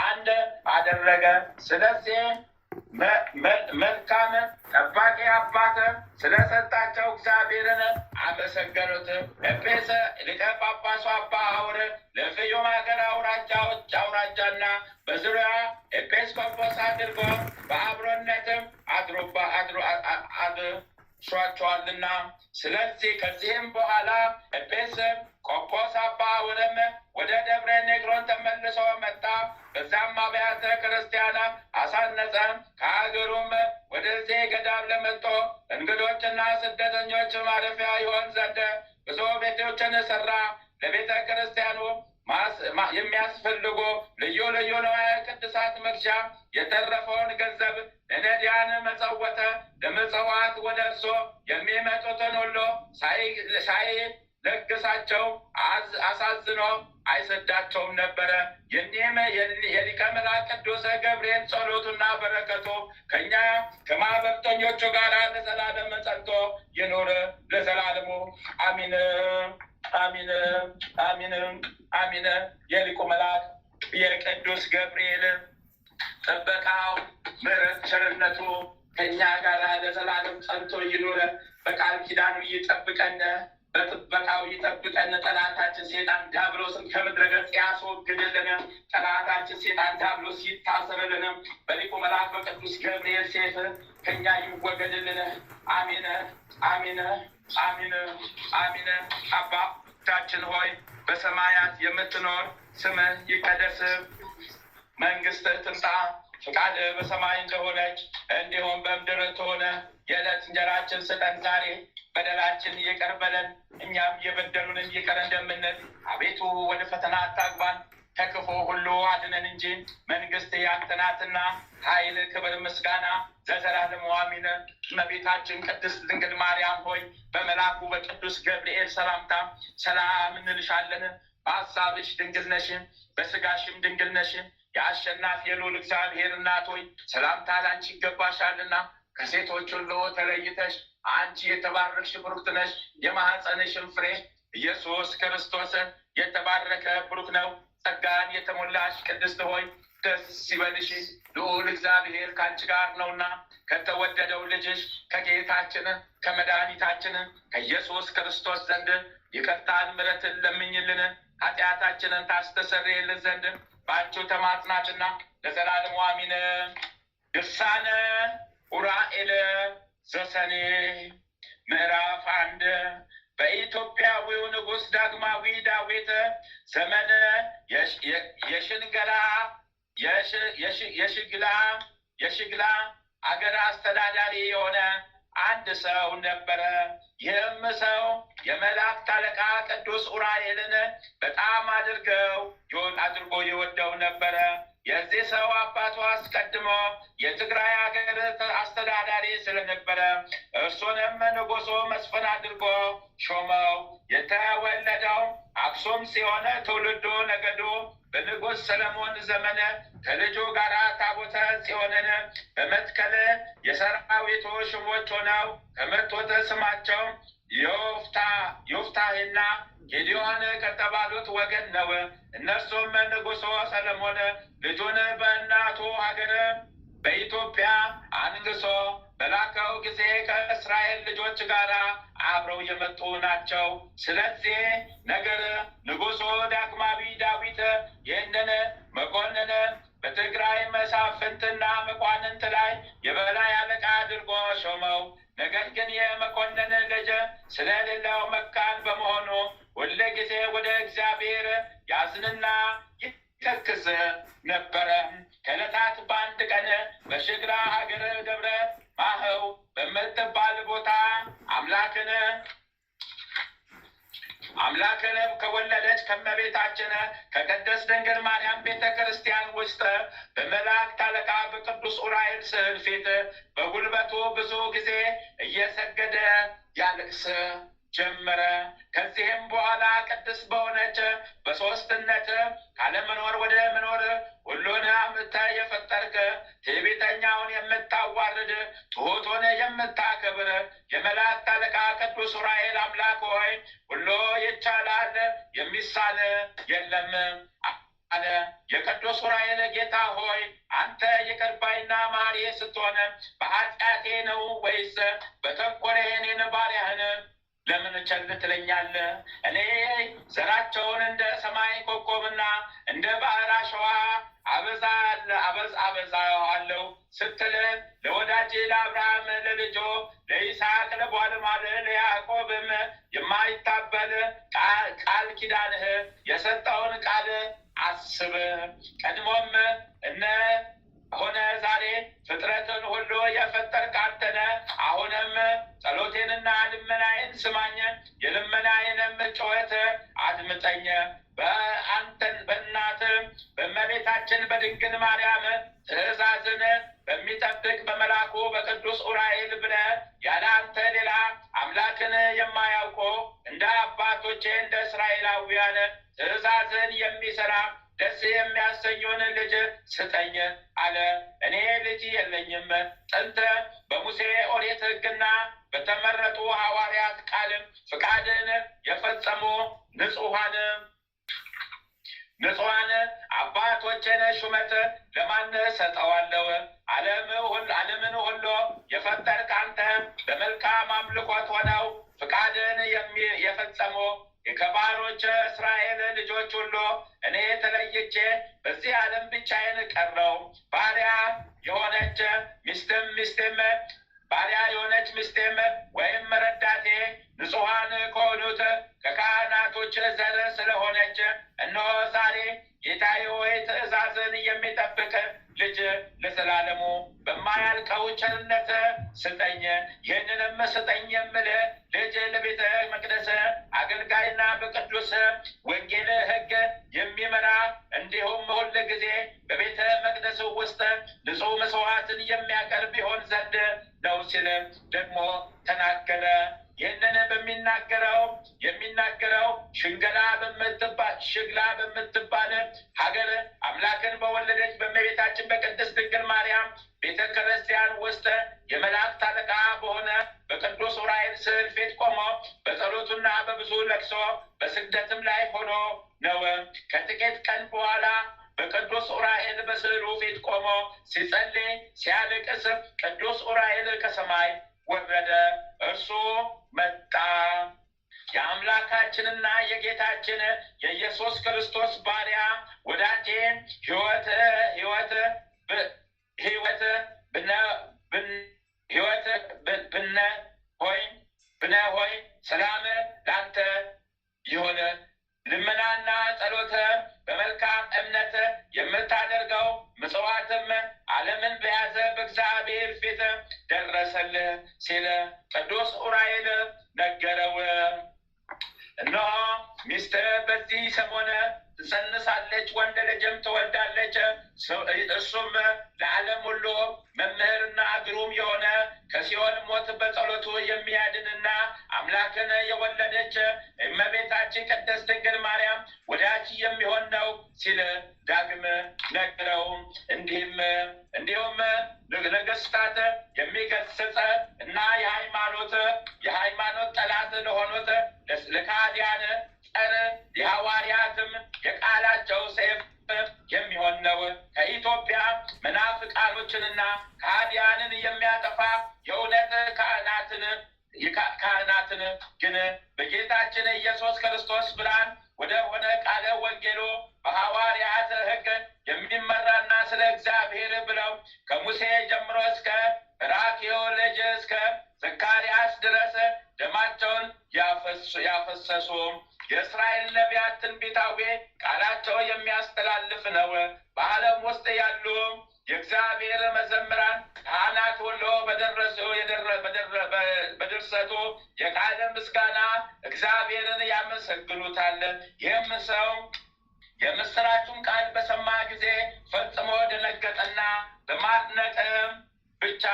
አንድ አደረገ። ስለዚህ መልካም ጠባቂ አባት ስለሰጣቸው እግዚአብሔርን አመሰገኑት። ሊቀ ጳጳሱ አባ አውር ለኤፌሶን ሀገር አውራጃና በዙሪያ ኤጲስቆጶስ አድርጎ በአብሮነትም አድርሷቸዋልና። ስለዚህ ከዚህም በኋላ ኤጲስቆጶስ አባ አውርም ወደ ደብረ ኔቅሮን ተመልሶ መጣ። በዛም አብያተ ክርስቲያናት አሳነጸ። ከሀገሩም ወደዚህ ገዳም ለመጡ እንግዶችና ስደተኞች ማረፊያ ይሆን ዘንድ ብዙ ቤቶችን ሰራ። ለቤተ ክርስቲያኑ የሚያስፈልጉ ልዩ ልዩ ንዋየ ቅድሳት መግዣ የተረፈውን ገንዘብ ለነዳያን መጸወተ። ለምጽዋት ወደ እርሱ የሚመጡትን ሁሉ ሳይለግሳቸው አሳዝኖ አይሰዳቸውም ነበረ። ይህም የሊቀ መላእክት ቅዱስ ገብርኤል ጸሎቱና በረከቱ ከእኛ ከማኅበርተኞቹ ጋር ለዘላለም ጸንቶ ይኑር ለዘላለሙ አሚን አሚን አሚን አሚን። የሊቁ መልአክ የቅዱስ ገብርኤል ጥበቃው ምሕረት ቸርነቱ ከእኛ ጋር ለዘላለም ጸንቶ ይኑር። በቃል ኪዳኑ ይጠብቀን፣ በጥበቃው ይጠብቀን። ጠላታችን ሴጣን ዲያብሎስን ከምድረ ገጽ ያስወግድልን። ጠላታችን ሴጣን ዲያብሎስ ይታሰርልን። በሊቁ መልአክ በቅዱስ ገብርኤል ሰይፍ ከኛ ይወገድልን። አሜን አሜን አሜን አሜን። አባታችን ሆይ በሰማያት የምትኖር ስምህ ይቀደስ፣ መንግስትህ ትምጣ፣ ፈቃድህ በሰማይ እንደሆነች እንዲሁም በምድር ትሁን። የዕለት እንጀራችን ስጠን ዛሬ፣ በደላችን ይቅር በለን እኛም የበደሉንን ይቅር እንደምንል፣ አቤቱ ወደ ፈተና አታግባን ከክፉ ሁሉ አድነን እንጂ መንግስት ያንተ ናትና ኃይል፣ ክብር፣ ምስጋና ለዘላለሙ አሜን። እመቤታችን ቅድስት ድንግል ማርያም ሆይ በመልአኩ በቅዱስ ገብርኤል ሰላምታ ሰላም እንልሻለን። በሀሳብሽ ድንግል ነሽ፣ በስጋሽም ድንግል ነሽ። የአሸናፊ የልዑል እግዚአብሔር እናት ሆይ ሰላምታ ላንቺ ይገባሻልና ከሴቶች ሁሉ ተለይተሽ አንቺ የተባረክሽ ብሩክት ነሽ። የማኅፀንሽም ፍሬ ኢየሱስ ክርስቶስ የተባረከ ብሩክ ነው። ጸጋን የተሞላሽ ቅድስት ሆይ ደስ ይበልሽ፣ ልዑል እግዚአብሔር ከአንቺ ጋር ነውና ከተወደደው ልጅሽ ከጌታችን ከመድኃኒታችን ከኢየሱስ ክርስቶስ ዘንድ ይቅርታን ምሕረትን ለምኝልን ኃጢአታችንን ታስተሰርይልን ዘንድ በአንቺ ተማጽናልና ለዘላለሙ አሜን። ድርሳነ ኡራኤል ዘሰኔ ምዕራፍ 1 በኢትዮጵያዊው ንጉሥ ዳግማዊ ዳዊት ዘመን የሽግላ አገር አስተዳዳሪ የሆነ አንድ ሰው ነበረ። ይህም ሰው የመላእክት አለቃ ቅዱስ ኡራኤልን በጣም አድርጎ ይወደው ነበረ። የዚህ ሰው አባቱ አስቀድሞ የትግራይ ሀገር አስተዳዳሪ ስለነበረ እርሱንም ንጉሡ መስፍን አድርጎ ሾመው። የተወለደው አክሱም ሲሆን ትውልዱ ነገዱ በንጉሥ ሰለሞን ዘመን ከልጁ ጋር ታቦተ ጽዮንን በመትከል የሰራዊቱ ሹሞች ሆነው ከመጡት ስማቸው ዮፍታሔና ጌዲዮን ከተባሉት ወገን ነው። እነርሱም ንጉሡ ሰለሞን ልጁን በእናቱ ሀገር በኢትዮጵያ አንግሶ በላከው ጊዜ ከእስራኤል ልጆች ጋር አብረው የመጡ ናቸው። ስለዚህ ነገር ንጉሡ ዳግማዊ ዳዊት ይህንን መኮንን በትግራይ መሳፍንትና መኳንንት ላይ የበላይ አለቃ አድርጎ ሾመው። ነገር ግን የመኮንን ልጅ ስለሌለው መካን በመሆኑ ሁል ጊዜ ወደ እግዚአብሔር ያዝንና ይተክዝ ነበረ። ከዕለታት በአንድ ቀን በሽግላ ሀገር ደብረ ማህው በምትባል ቦታ አምላክን ከወለደች ከመቤታችን ከቅድስት ድንግል ማርያም ቤተ ክርስቲያን ውስጥ በመላእክት አለቃ በቅዱስ ኡራኤል ስዕል ፊት በጉልበቱ ብዙ ጊዜ እየሰገደ ያለቅስ ጀመረ። ከዚህም በኋላ ቅድስት በሆነች በሦስትነት ካለመኖር ወደ መኖር ሁሉን አምጥተህ የፈጠርክ ትዕቢተኛውን የምታዋርድ ትሑቱን የምታከብር የመላእክት አለቃ ቅዱስ ኡራኤል አምላክ ሆይ ሁሉ ይቻላል፣ የሚሳን የለም አለ። የቅዱስ ኡራኤል ጌታ ሆይ አንተ ይቅር ባይና መሐሪ ስትሆን በኃጢአቴ ነው ወይስ በተንኰሌ እኔን ባሪያህን ለምን ቸል ትለኛለህ? እኔ ዘራቸውን እንደ ሰማይ ኮከብና እንደ ባህር አሸዋ አበዛዋለሁ ስትል ለወዳጅ ለአብርሃም ለልጆ ለይስሐቅ ለባለሟል ለያዕቆብም የማይታበል ቃል ኪዳንህ የሰጠውን ቃል አስብ። ቀድሞም ሆነ ዛሬ ፍጥረትን ሁሉ የፈጠርክ አንተ ነህ። አሁንም ጸሎቴንና ልመናዬን ስማኝ፣ የልመናዬንም ጩኸት አድምጠኝ። በእናት በእመቤታችን በድንግል ማርያም ትእዛዝን በሚጠብቅ በመልአኩ በቅዱስ ኡራኤል ብለህ ያለ አንተ ሌላ አምላክን የማያውቁ እንደ አባቶቼ እንደ እስራኤላውያን ትእዛዝን የሚሰራ ደስ የሚያሰኙን ልጅ ስጠኝ አለ። እኔ ልጅ የለኝም። ጥንት በሙሴ ኦሪት ሕግና በተመረጡ ሐዋርያት ቃል ፍቃድን የፈጸሙ ንጹሐን አባቶችን ሹመት ለማን ሰጠዋለሁ? ዓለምን ሁሉ የፈጠርክ አንተ በመልካም አምልኮት ሆነው ፍቃድን የፈጸሙ የከባሮች እስራኤል ልጆች ሁሉ እኔ ተለይቼ በዚህ ዓለም ብቻዬን ቀረው። ባሪያ የሆነች ሚስቴም ወይም ረዳቴ ንጹሐን ከሆኑት ከካህናቶች ዘር ስለሆነች እነሆ ዛሬ ጌታዬ ሆይ ትእዛዝን የሚጠብቅ ልጅ ለዘላለሙ በማያልቀው ቸርነት ስጠኝ። ይህንንም ስጠኝ የምልህ ልጅ ለቤተ መቅደስ አገልጋይና በቅዱስ ወንጌል ሕግ የሚመራ እንዲሁም ሁል ጊዜ በቤተ መቅደስ ውስጥ ንጹሕ መስዋዕትን የሚያቀርብ ይሆን ዘንድ ነው ሲል ደግሞ ተናገረ። ይህንን የሚናገረው ሽግላ በምትባል ሀገር አምላክን በወለደች በእመቤታችን በቅድስት ድንግል ማርያም ቤተ ክርስቲያን ውስጥ የመላእክት አለቃ በሆነ በቅዱስ ዑራኤል ስዕል ፊት ቆሞ በጸሎቱና በብዙ ለቅሶ በስግደትም ላይ ሆኖ ነው። ከጥቂት ቀን በኋላ በቅዱስ ዑራኤል በስዕሉ ፊት ቆሞ ሲጸልይ ሲያለቅስ ቅዱስ ዑራኤል ከሰማይ ወረደ። እርሱ መጣ። የአምላካችንና የጌታችን የኢየሱስ ክርስቶስ ባሪያ ወዳጄ ብነ ሆይ ሰላም ላንተ ይሁን። ልመናና ጸሎት በመልካም እምነት የምታደርገው ምጽዋትም ዓለምን በያዘ በእግዚአብሔር ፊት ደረሰልህ ሲል ቅዱስ ዑራኤል ነገረው። እነሆ ሚስትህ በዚህ ሰሞን ትጸንሳለች፣ ወንድ ልጅም ትወልዳለች። እርሱም ለዓለም ሁሉ መምህርና ግሩም የሆነ ከሲኦል ሞት በጸሎቱ የሚያድንና አምላክን የወለደች እመቤታችን ቅድስት ድንግል ማርያም ወዳጅ የሚሆን ነው ሲል ዳግም ነገረው። እንዲሁም ነገስታት የሚገስጽ እና የሃይማኖት ጠላት ለሆኑት ለካህዲያን ጸር የሐዋርያትም የቃላቸው ሰይፍ የሚሆን ነው። ከኢትዮጵያ መናፍቃኖችንና ከሃዲያንን የሚያጠፋ የእውነት ካህናትን ግን በጌታችን ኢየሱስ ክርስቶስ ብርሃን ወደ ሆነ ቃለ ወንጌሉ በሐዋርያት ሕግ የሚመራና ስለ እግዚአብሔር ብለው ከሙሴ ጀምሮ እስከ ራኬዮ ልጅ እስከ ዘካርያስ ድረስ ደማቸውን ያፈሰሱ የእስራኤል ነቢያት ትንቢታዊ ቃላቸው የሚያስተላልፍ ነው። በዓለም ውስጥ ያሉ የእግዚአብሔር መዘምራን ካህናት ሁሉ በድርሰቱ የቃለ ምስጋና እግዚአብሔርን ያመሰግኑታል። ይህም ሰው የምስራቹን ቃል በሰማ ጊዜ ፈጽሞ ደነገጠና በማድነቅም ብቻ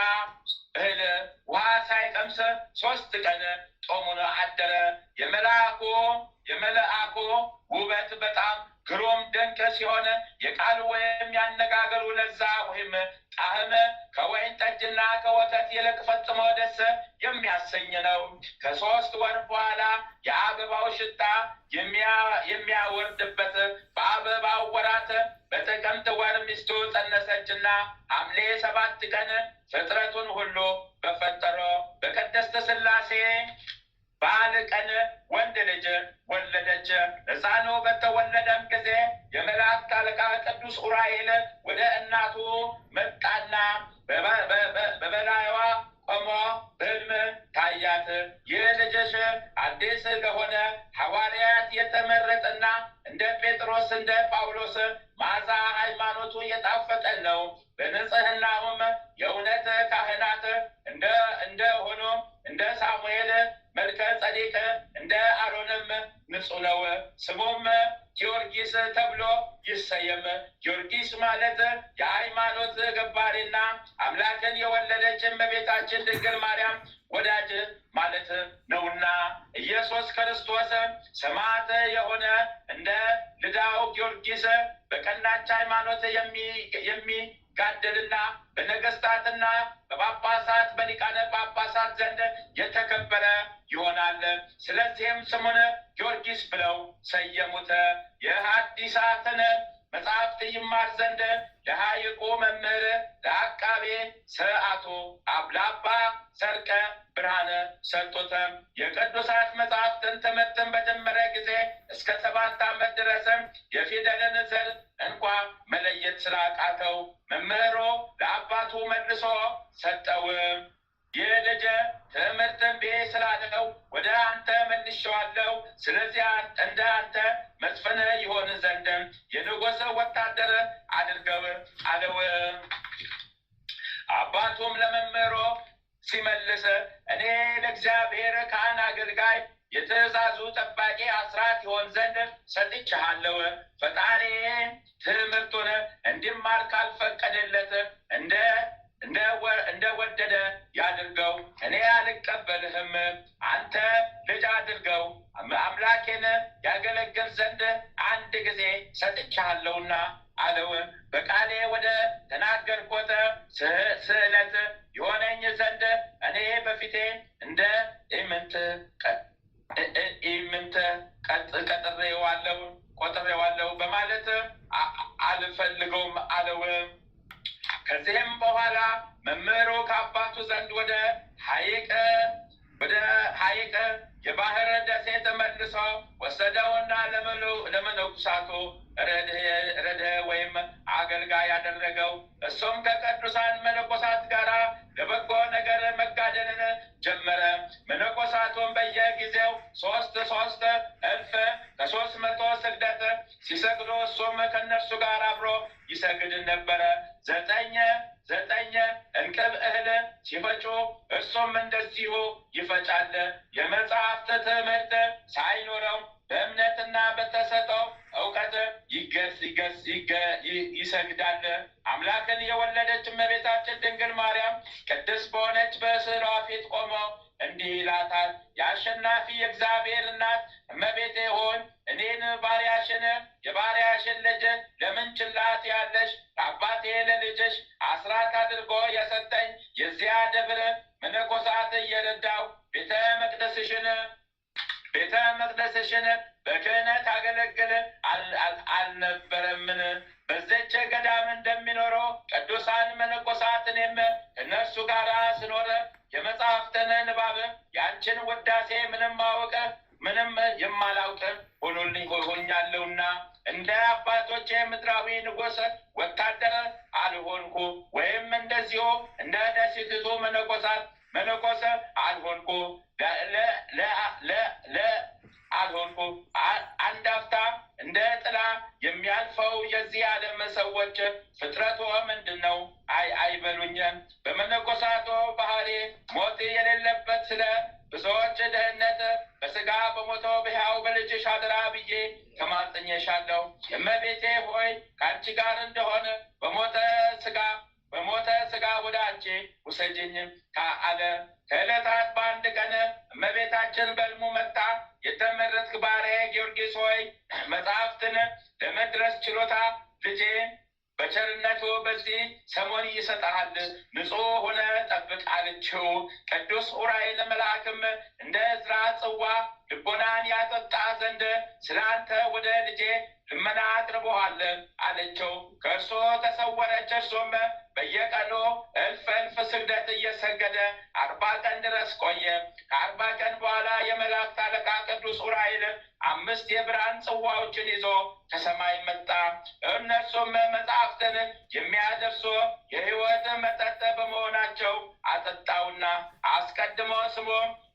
እህል ውሃ ሳይቀምስ 3 ቀን ጾሙን አደረ። የመልአኩ ውበት በጣም ግሩም ድንቅ ሲሆን የቃሉ ወይም ያነጋገሩ ለዛ ወይም ጣዕም ከወይን ጠጅና ከወተት ይልቅ ፈጽሞ ደስ የሚያሰኝ ነው። ከ3 ወር በኋላ የአበባው ሽታ የሚያወርድበት በአበባው ወራት በጥቅምት ወር ሚስቱ ጸነሰችና ሐምሌ 7 ቀን ፍጥረቱን ሁሉ በፈጠረው በቅድስት ሥላሴ በዓል ቀን ወንድ ልጅ ወለደች። ሕፃኑ በተወለደም ጊዜ የመላእክት አለቃ ቅዱስ ዑራኤል ወደ እናቱ መጣና በበላይዋ ቆሞ በሕልም ታያት። ይህ ልጅሽ አዲስ ለሆነ ሐዋርያት የተመረጠና እንደ ጴጥሮስ እንደ ጳውሎስ መዓዛ ሃይማኖቱ የጣፈጠ ነው። በንጽሕናውም የእውነት ካህናት እንደሆኑ እንደ ሳሙኤል መልከ ጸዲቅ እንደ አሮንም ንጹሕ ነው። ስሙም ጊዮርጊስ ተብሎ ይሰየም። ጊዮርጊስ ማለት የሃይማኖት ገባሬና አምላክን የወለደች እመቤታችን ድንግል ማርያም ወዳጅ ማለት ነውና ኢየሱስ ክርስቶስ ሰማዕት የሆነ እንደ ልዳው ጊዮርጊስ በቀናች ሃይማኖት የሚጋደልና በነገስታትና በጳጳሳት በሊቃነ ጳጳሳት ዘንድ የተከበረ ይሆናል። ስለዚህም ስሙን ጊዮርጊስ ብለው ሰየሙት። የሐዲሳትን መጽሐፍት ይማር ዘንድ ለሐይቁ መምህር ለአቃቤ ሰዓቱ ለአባ ሰርቀ ብርሃነ ሰጡት። የቅዱሳት መጽሐፍትን ትምህርትን በጀመረ ጊዜ እስከ 7 ዓመት ድረስ የፊደልን ዘር እንኳ መለየት ስላቃተው መምህሩ ለአባቱ መልሶ ሰጠው። ይህ ልጅ ትምህርትን እምቢ ስላለው ወደ አንተ መልሼዋለሁ። ስለዚህ እንደ አንተ መስፍን ይሆን ዘንድ የንጉሥ ወታደር አድርገው አለው። አባቱም ለመምህሩ ሲመልስ እኔ ለእግዚአብሔር ካህን አገልጋይ የትእዛዙ ጠባቂ አስራት ይሆን ዘንድ ሰጥቼሃለሁ። ፈጣሪ ትምህርቱን እንዲማር ካልፈቀደለት እንደወደደ ያድርገው። እኔ አልቀበልህም። አንተ ልጅ አድርገው አምላኬን ያገለግል ዘንድ አንድ ጊዜ ሰጥቼሃለሁና አለው። በቃሌ ወደ ተናገርኩት ስዕለት የሆነኝ ዘንድ እኔ በፊቴ እንደ ኢምንት ቆጥሬዋለሁ በማለት አልፈልገውም አለው። ከዚህም በኋላ መምህሩ ከአባቱ ዘንድ ወደ ሐይቅ የባህር ደሴት መልሶ ወሰደውና ለመነኮሳቱ ረድእ ወይም አገልጋይ ያደረገው። እሱም ከቅዱሳን መነኮሳት ጋር ለበጎ ነገር መጋደልን ጀመረ። መነኮሳቱም በየጊዜው 3,000 ስግደት ሲሰግዱ እሱም ከእነርሱ ጋር አብሮ ይሰግድ ነበረ። 9 እንቅብ እህል ሲፈጩ እሱም እንደዚሁ ይፈጫል። የመጽሐፍት ትምህርት ሳይኖረው በእምነትና በተሰጠው እውቀት ይሰግዳል። አምላክን የወለደች እመቤታችን ድንግል ማርያም ቅድስት በሆነች በስዕሏ ፊት ቆሞ እንዲህ ይላታል። የአሸናፊ የእግዚአብሔር እናት እመቤቴ ሆይ እኔን ባሪያሽን የባሪያሽን ልጅ ለምን ችላ ትያለሽ? አባቴ ለልጅሽ አስራት አድርጎ የሰጠኝ የዚያ ደብር መነኮሳት እየረዳው ቤተ መቅደስሽን በክህነት አገለግል አልነበረምን? በዚች ገዳም እንደሚኖረው ቅዱሳን መነኮሳት እኔም ከእነርሱ ጋር ስኖር የመጽሐፍትን ንባብ ያንቺን ውዳሴ ምንም የማላውቅ ሆኛለሁና እንደ አባቶቼ ምድራዊ ንጉሥ ወታደር አልሆንኩ፣ ወይም እንደዚሁ እንደ ደሴቲቱ መነኮስ አልሆንኩ አንድ አፍታ እንደ ጥላ የሚያልፈው የዚህ ዓለም ሰዎች ፍጥረቱ ምንድን ነው አይበሉኝም። በመነኮሳቱ ባህሪ ሞት የሌለበት ስለ ብዙዎች ደህንነት በስጋ በሞተው በሕያው በልጅሽ አደራ ብዬ ተማጽኜሻለሁ። እመቤቴ ሆይ ከአንቺ ጋር እንደሆነ በሞተ ስጋ ወደ አንቺ ውሰጅኝ አለ። ከዕለታት በአንድ ቀን እመቤታችን በሕልሙ መጣ። የተመረጥክ ባሪያዬ ጊዮርጊስ ሆይ መጽሐፍትን ለመድረስ ችሎታ ልጄ በቸርነቱ በዚህ ሰሞን ይሰጥሃል፣ ንጹሕ ሆነ ጠብቅ አለችው። ቅዱስ ዑራኤል መልአክም እንደ ዕዝራ ጽዋ ልቦናን ያጠጣ ዘንድ ስለ አንተ ወደ ልጄ ልመና አቅርቦሃል አለችው። ከእርሶ ተሰወረች። እርሱም በየቀኑ እልፍ ስግደት እየሰገደ 40 ቀን ድረስ ቆየ። ከ40 ቀን በኋላ የመላእክት አለቃ ቅዱስ ዑራኤል 5 የብርሃን ጽዋዎችን ይዞ ከሰማይ መጣ። እነርሱም መጽሐፍትን የሚያደርሱ የሕይወት መጠጥ በመሆናቸው አጠጣውና አስቀድሞ ስሙ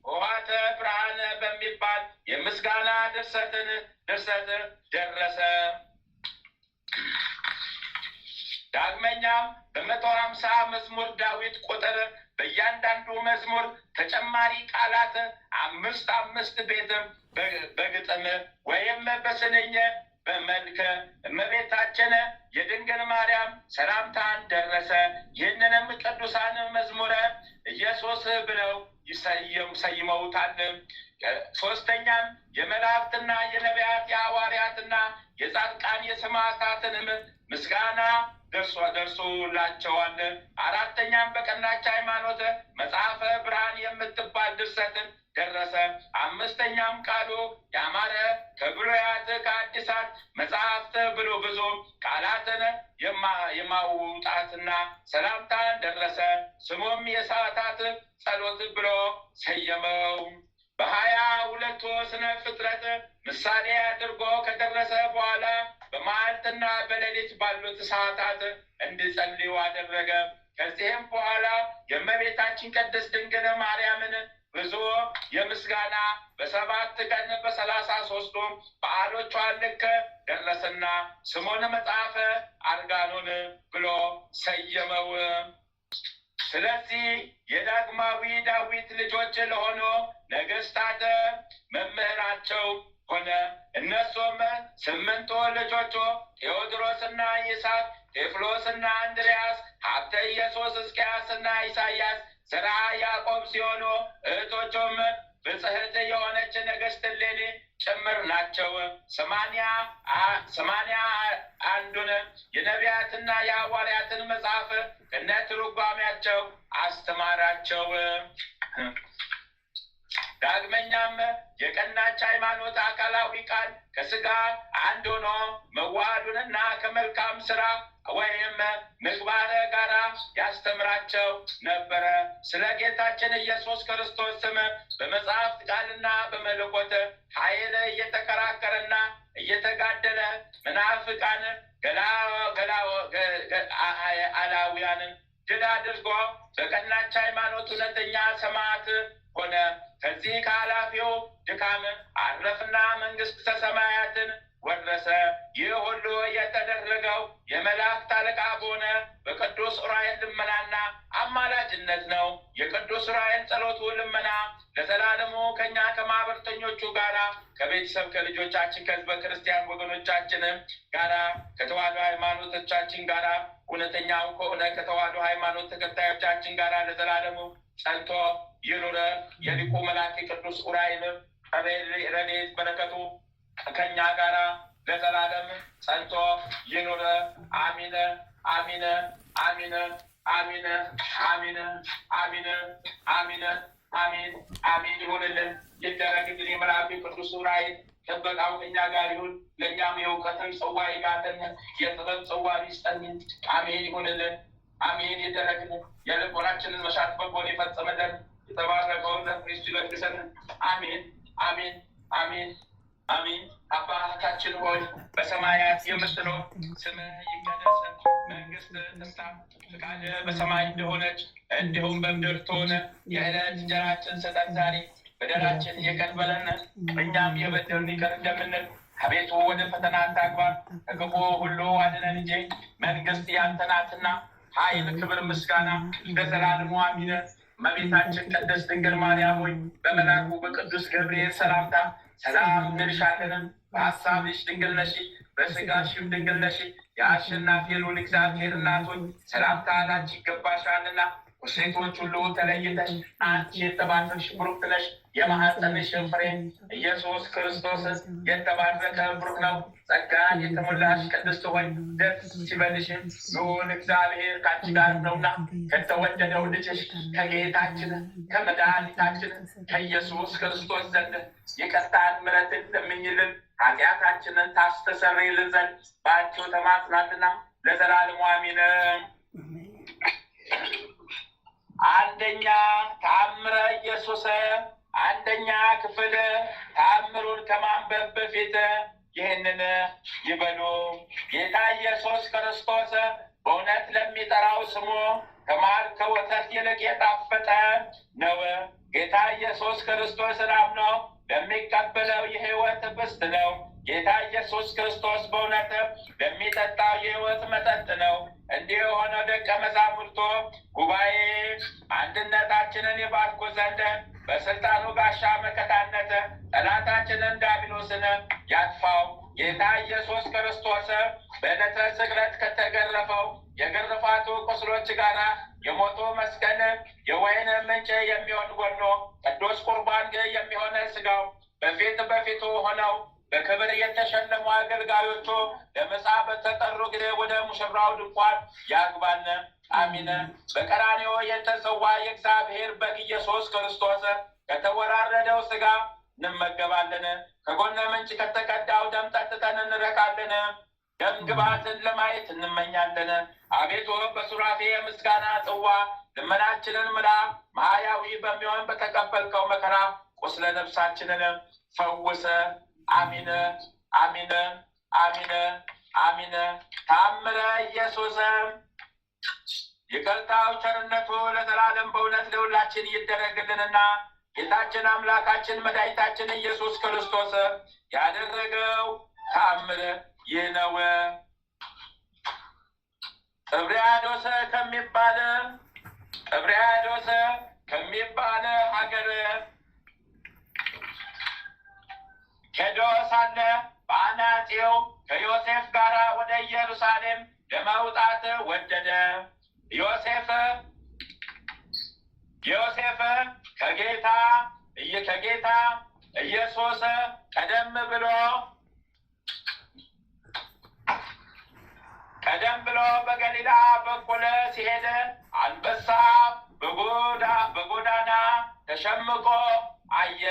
ውሃተ ብርሃን በሚባል የምስጋና ድርሰት ደረሰ። ዳግመኛም በ150 መዝሙር ዳዊት ቁጥር በእያንዳንዱ መዝሙር ተጨማሪ ቃላት 5 ቤት በግጥም ወይም በስንኝ በመልክ እመቤታችን የድንግል ማርያም ሰላምታን ደረሰ። ይህንንም ቅዱሳን መዝሙረ ኢየሱስ ብለው ሰይመውታል። ሶስተኛም የመላእክትና የነቢያት የሐዋርያትና የጻድቃን የሰማዕታትንም ምስጋና ደርሶላቸዋል። አራተኛም በቀናች ሃይማኖት መጽሐፈ ብርሃን የምትባል ድርሰትን ደረሰ። አምስተኛም ቃሉ ያማረ ከብሉያት ከአዲሳት መጽሐፍት ብሎ ብዙ ቃላትን የማውጣትና ሰላምታን ደረሰ። ስሙም የሰዓታት ጸሎት ብሎ ሰየመው። በ22 ስነ ፍጥረት ምሳሌ አድርጎ ከደረሰ በኋላ በመዓልትና በሌሊት ባሉት ሰዓታት እንዲጸልዩ አደረገ። ከዚህም በኋላ የእመቤታችን ቅድስት ድንግል ማርያምን ብዙ የምስጋና በ7 ቀን በ33 በዓሎቿ ልክ ደረሰና ስሙን መጽሐፈ አርጋኖን ብሎ ሰየመው። ስለዚህ የዳግማዊ ዳዊት ልጆች ለሆኑ ነገስታት መምህራቸው ሆነ። እነሱም 8 ልጆቹ ቴዎድሮስና ይስሐቅ፣ ቴዎፍሎስና እንድርያስ፣ ሀብተ ኢየሱስ፣ ሕዝቅያስና ኢሳያስ፣ ዘርዓ ያዕቆብ ሲሆኑ እህቶቹም ብጽሕት የሆነች ንግሥት እሌኒ ጭምር ናቸው። 81ዱን የነቢያትና የሐዋርያትን መጽሐፍ ከነ ትርጓሜያቸው አስተማራቸው። ዳግመኛም የቀናች ሃይማኖት አካላዊ ቃል ከስጋ አንድ ሆኖ መዋሃዱንና ከመልካም ስራ ወይም ምግባር ጋራ ያስተምራቸው ነበረ። ስለ ጌታችን ኢየሱስ ክርስቶስ ስም በመጽሐፍት ቃልና በመለኮት ኃይል እየተከራከረና እየተጋደለ መናፍቃን አላውያንን ድል አድርጎ በቀናች ሃይማኖት እውነተኛ ሰማዕት ሆነ። ከዚህ ከኃላፊው ድካም አረፍና መንግሥተ ሰማያትን ወረሰ። ይህ ሁሉ የተደረገው የመላእክት አለቃ በሆነ በቅዱስ ዑራኤል ልመናና አማላጅነት ነው። የቅዱስ ዑራኤል ጸሎቱ ልመና ለዘላለሙ ከኛ ከማህበርተኞቹ ጋራ ከቤተሰብ ከልጆቻችን ከህዝበ ክርስቲያን ወገኖቻችን ጋራ ከተዋሕዶ ሃይማኖቶቻችን ጋራ እውነተኛው ከሆነ ከተዋሕዶ ሃይማኖት ተከታዮቻችን ጋራ ለዘላለሙ ጸንቶ ይኑረ። የሊቁ መልአክ ቅዱስ ዑራኤል ረድኤት በረከቱ ከኛ ጋራ ለዘላለም ጸንቶ ይኑረ። አሚን አሚን አሚን አሚን አሚን አሚን አሚን አሚን አሚን ይሁንልን ይደረግልን። የመልአኩ ቅዱስ ዑራኤል ጥበቃው ከኛ ጋር ይሁን። ለእኛም የእውቀትን ጽዋ ይጋተን፣ የጥበብ ጽዋ ይስጠን። አሜን ይሁንልን። አሜን ይደረግልን። የልቦናችንን መሻት በጎን ይፈጽምልን። የተባረከውን ለክርስቱ ይለግሰን። አሜን አሜን አሜን አሜን። አባታችን ሆይ በሰማያት የምትኖር ስምህ ይቀደስ፣ መንግስትህ ትምጣ፣ ፈቃድህ በሰማይ እንደሆነች እንዲሁም በምድር ትሁን። የዕለት እንጀራችንን ስጠን ዛሬ፣ በደላችንን ይቅር በለን እኛም የበደሉንን ይቅር እንደምንል፣ አቤቱ ወደ ፈተና አታግባን ከክፉ ሁሉ አድነን እንጂ መንግስት ያንተ ናትና ኃይል፣ ክብር፣ ምስጋና ለዘላለሙ አሜን። እመቤታችን ቅድስት ድንግል ማርያም ሆይ በመልአኩ በቅዱስ ገብርኤል ሰላምታ ሰላም እንልሻለን። በሐሳብሽ ድንግል ነሽ፣ በሥጋሽም ድንግል ነሽ። የአሸናፊ ልዑል እግዚአብሔር እናት ሆይ ሰላምታ ላንቺ ይገባሻልና ከሴቶች ሁሉ ተለይተሽ አንቺ የተባረክሽ ቡሩክት ነሽ። የማኅፀንሽ ፍሬ ኢየሱስ ክርስቶስ የተባረከ ቡሩክ ነው። ጸጋን የተሞላሽ ቅድስት ሆይ ደስ ይበልሽ፣ ልዑል እግዚአብሔር ከአንቺ ጋር ነውና ከተወደደው ልጅሽ ከጌታችን ከመድኃኒታችን ከኢየሱስ ክርስቶስ ዘንድ ይቅርታን ምሕረትን ለምኝልን ኃጢአታችንን ታስተሰርይልን ዘንድ በአንቺው ተማጽናልና ለዘላለሙ አሜን። አንደኛ ተአምረ ኢየሱስ። አንደኛ ክፍል ተአምሩን ከማንበብ በፊት ይህንን ይበሉ። ጌታ ኢየሱስ ክርስቶስ በእውነት ለሚጠራው ስሙ ከማር ከወተት ይልቅ የጣፈጠ ነው። ጌታ ኢየሱስ ክርስቶስን አምኖ ለሚቀበለው የሕይወት ኅብስት ነው። ጌታ ኢየሱስ ክርስቶስ በእውነት ለሚጠጣው የሕይወት መጠጥ ነው። እንዲህ የሆነው ደቀ መዛሙርቱ ጉባኤ አንድነታችንን ይባርኩ ዘንድ በስልጣኑ ጋሻ መከታነት ጠላታችንን ዲያብሎስን ያጥፋው። ጌታ ኢየሱስ ክርስቶስ በዕለተ ስቅለት ከተገረፈው የግርፋቱ ቁስሎች ጋር የሞቱ መስቀል የወይን ምንጭ የሚሆን ጎኖ ቅዱስ ቁርባን የሚሆነ ሥጋው በፊቱ ሆነው በክብር የተሸለሙ አገልጋዮቹ ለምሳ በተጠሩ ጊዜ ወደ ሙሽራው ድንኳን ያግባን። አሚን። በቀራንዮ የተሰዋ የእግዚአብሔር በግ ኢየሱስ ክርስቶስ ከተወራረደው ሥጋ እንመገባለን። ከጎነ ምንጭ ከተቀዳው ደም ጠጥተን እንረካለን። ደምግባትን ለማየት እንመኛለን። አቤቱ በሱራፌ ምስጋና ጽዋ ልመናችንን ምላ። ማያዊ በሚሆን በተቀበልከው መከራ ቁስለ ነፍሳችንን ፈውሰ። አሚን አሚን አሚን አሚን። ታምረ ኢየሱስ ይቅርታው ቸርነቱ ለዘላለም በእውነት ለሁላችን ይደረግልንና ጌታችን አምላካችን መድኃኒታችን ኢየሱስ ክርስቶስ ያደረገው ተአምር ይህ ነው። ጥብርያዶስ ከሚባል ሀገር ሄዶ ሳለ በአናጢው ከዮሴፍ ጋር ወደ ኢየሩሳሌም ለመውጣት ወደደ። ዮሴፍ ከጌታ ኢየሱስ ቀደም ብሎ በገሊላ በኩል ሲሄድ አንበሳ በጎዳና ተሸምቆ አየ።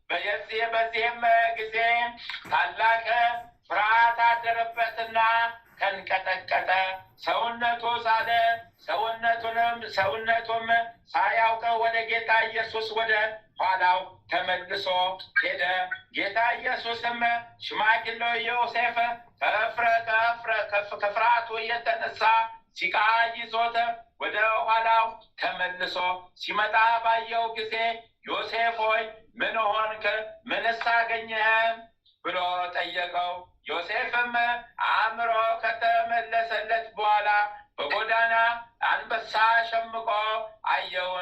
በዚህም ጊዜ ታላቅ ፍርሃት አደረበትና ተንቀጠቀጠ። ሰውነቱ ሳለ ሰውነቱም ሳያውቀው ወደ ጌታ ኢየሱስ ወደ ኋላው ተመልሶ ሄደ። ጌታ ኢየሱስም ሽማግሌው ዮሴፍ ከፍርሃቱ የተነሳ ሲቃ ይዞት ወደ ኋላው ተመልሶ ሲመጣ ባየው ጊዜ ዮሴፍ ሆይ ምን ሆንክ? ምንስ አገኘህ? ብሎ ጠየቀው። ዮሴፍም አእምሮ ከተመለሰለት በኋላ በጎዳና አንበሳ ሸምቆ አየው።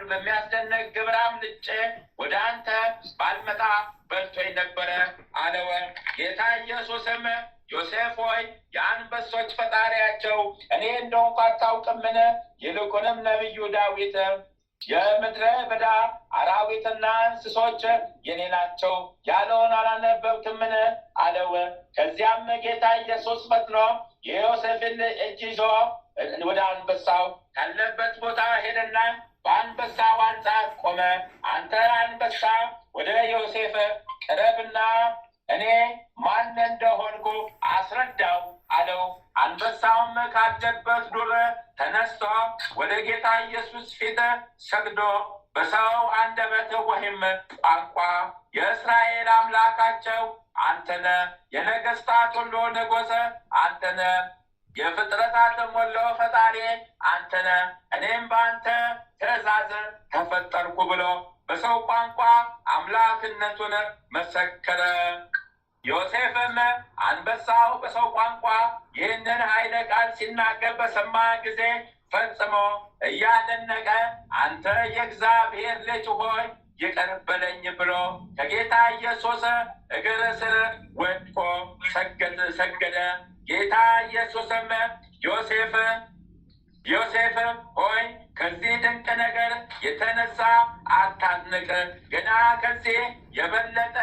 በሚያስደንቅ ግብራም ልጬ ወደ አንተ ባልመጣ በልቶኝ ነበረ አለው። ጌታ ኢየሱስም ዮሴፍ ሆይ የአንበሶች ፈጣሪያቸው እኔ እንደሆንኩ አታውቅምን? ይልቁንም ነቢዩ ዳዊት የምድረ በዳ አራዊትና እንስሶች የኔ ናቸው ያለውን አላነበብክምን? አለው። ከዚያም ጌታ ኢየሱስ ፈጥኖ የዮሴፍን እጅ ይዞ ወደ አንበሳው ካለበት ቦታ ሄደና በአንበሳው አንጻር ቆመ። አንተ አንበሳ ወደ ዮሴፍ ቅረብና እኔ ማን እንደሆንኩ አስረዳው አለው። አንበሳውም ካለበት ዱር ተነስቶ ወደ ጌታ ኢየሱስ ፊት ሰግዶ በሰው አንደበት ወይም ቋንቋ የእስራኤል አምላካቸው አንተነ፣ የነገስታት ሁሉ ንጉሥ አንተነ፣ የፍጥረታትም ሁሉ ፈጣሪ አንተነ፣ እኔም በአንተ ትእዛዝ ተፈጠርኩ ብሎ በሰው ቋንቋ አምላክነቱን መሰከረ። ዮሴፍም አንበሳው በሰው ቋንቋ ይህንን ኃይለ ቃል ሲናገር በሰማ ጊዜ ፈጽሞ እያደነቀ አንተ የእግዚአብሔር ልጅ ሆይ ይቅር በለኝ ብሎ ከጌታ ኢየሱስ እግር ስር ወድቆ ሰገደ። ጌታ ኢየሱስም ዮሴፍ ሆይ ከዚህ ድንቅ ነገር የተነሳ አታድንቅ፣ ገና ከዚህ የበለጠ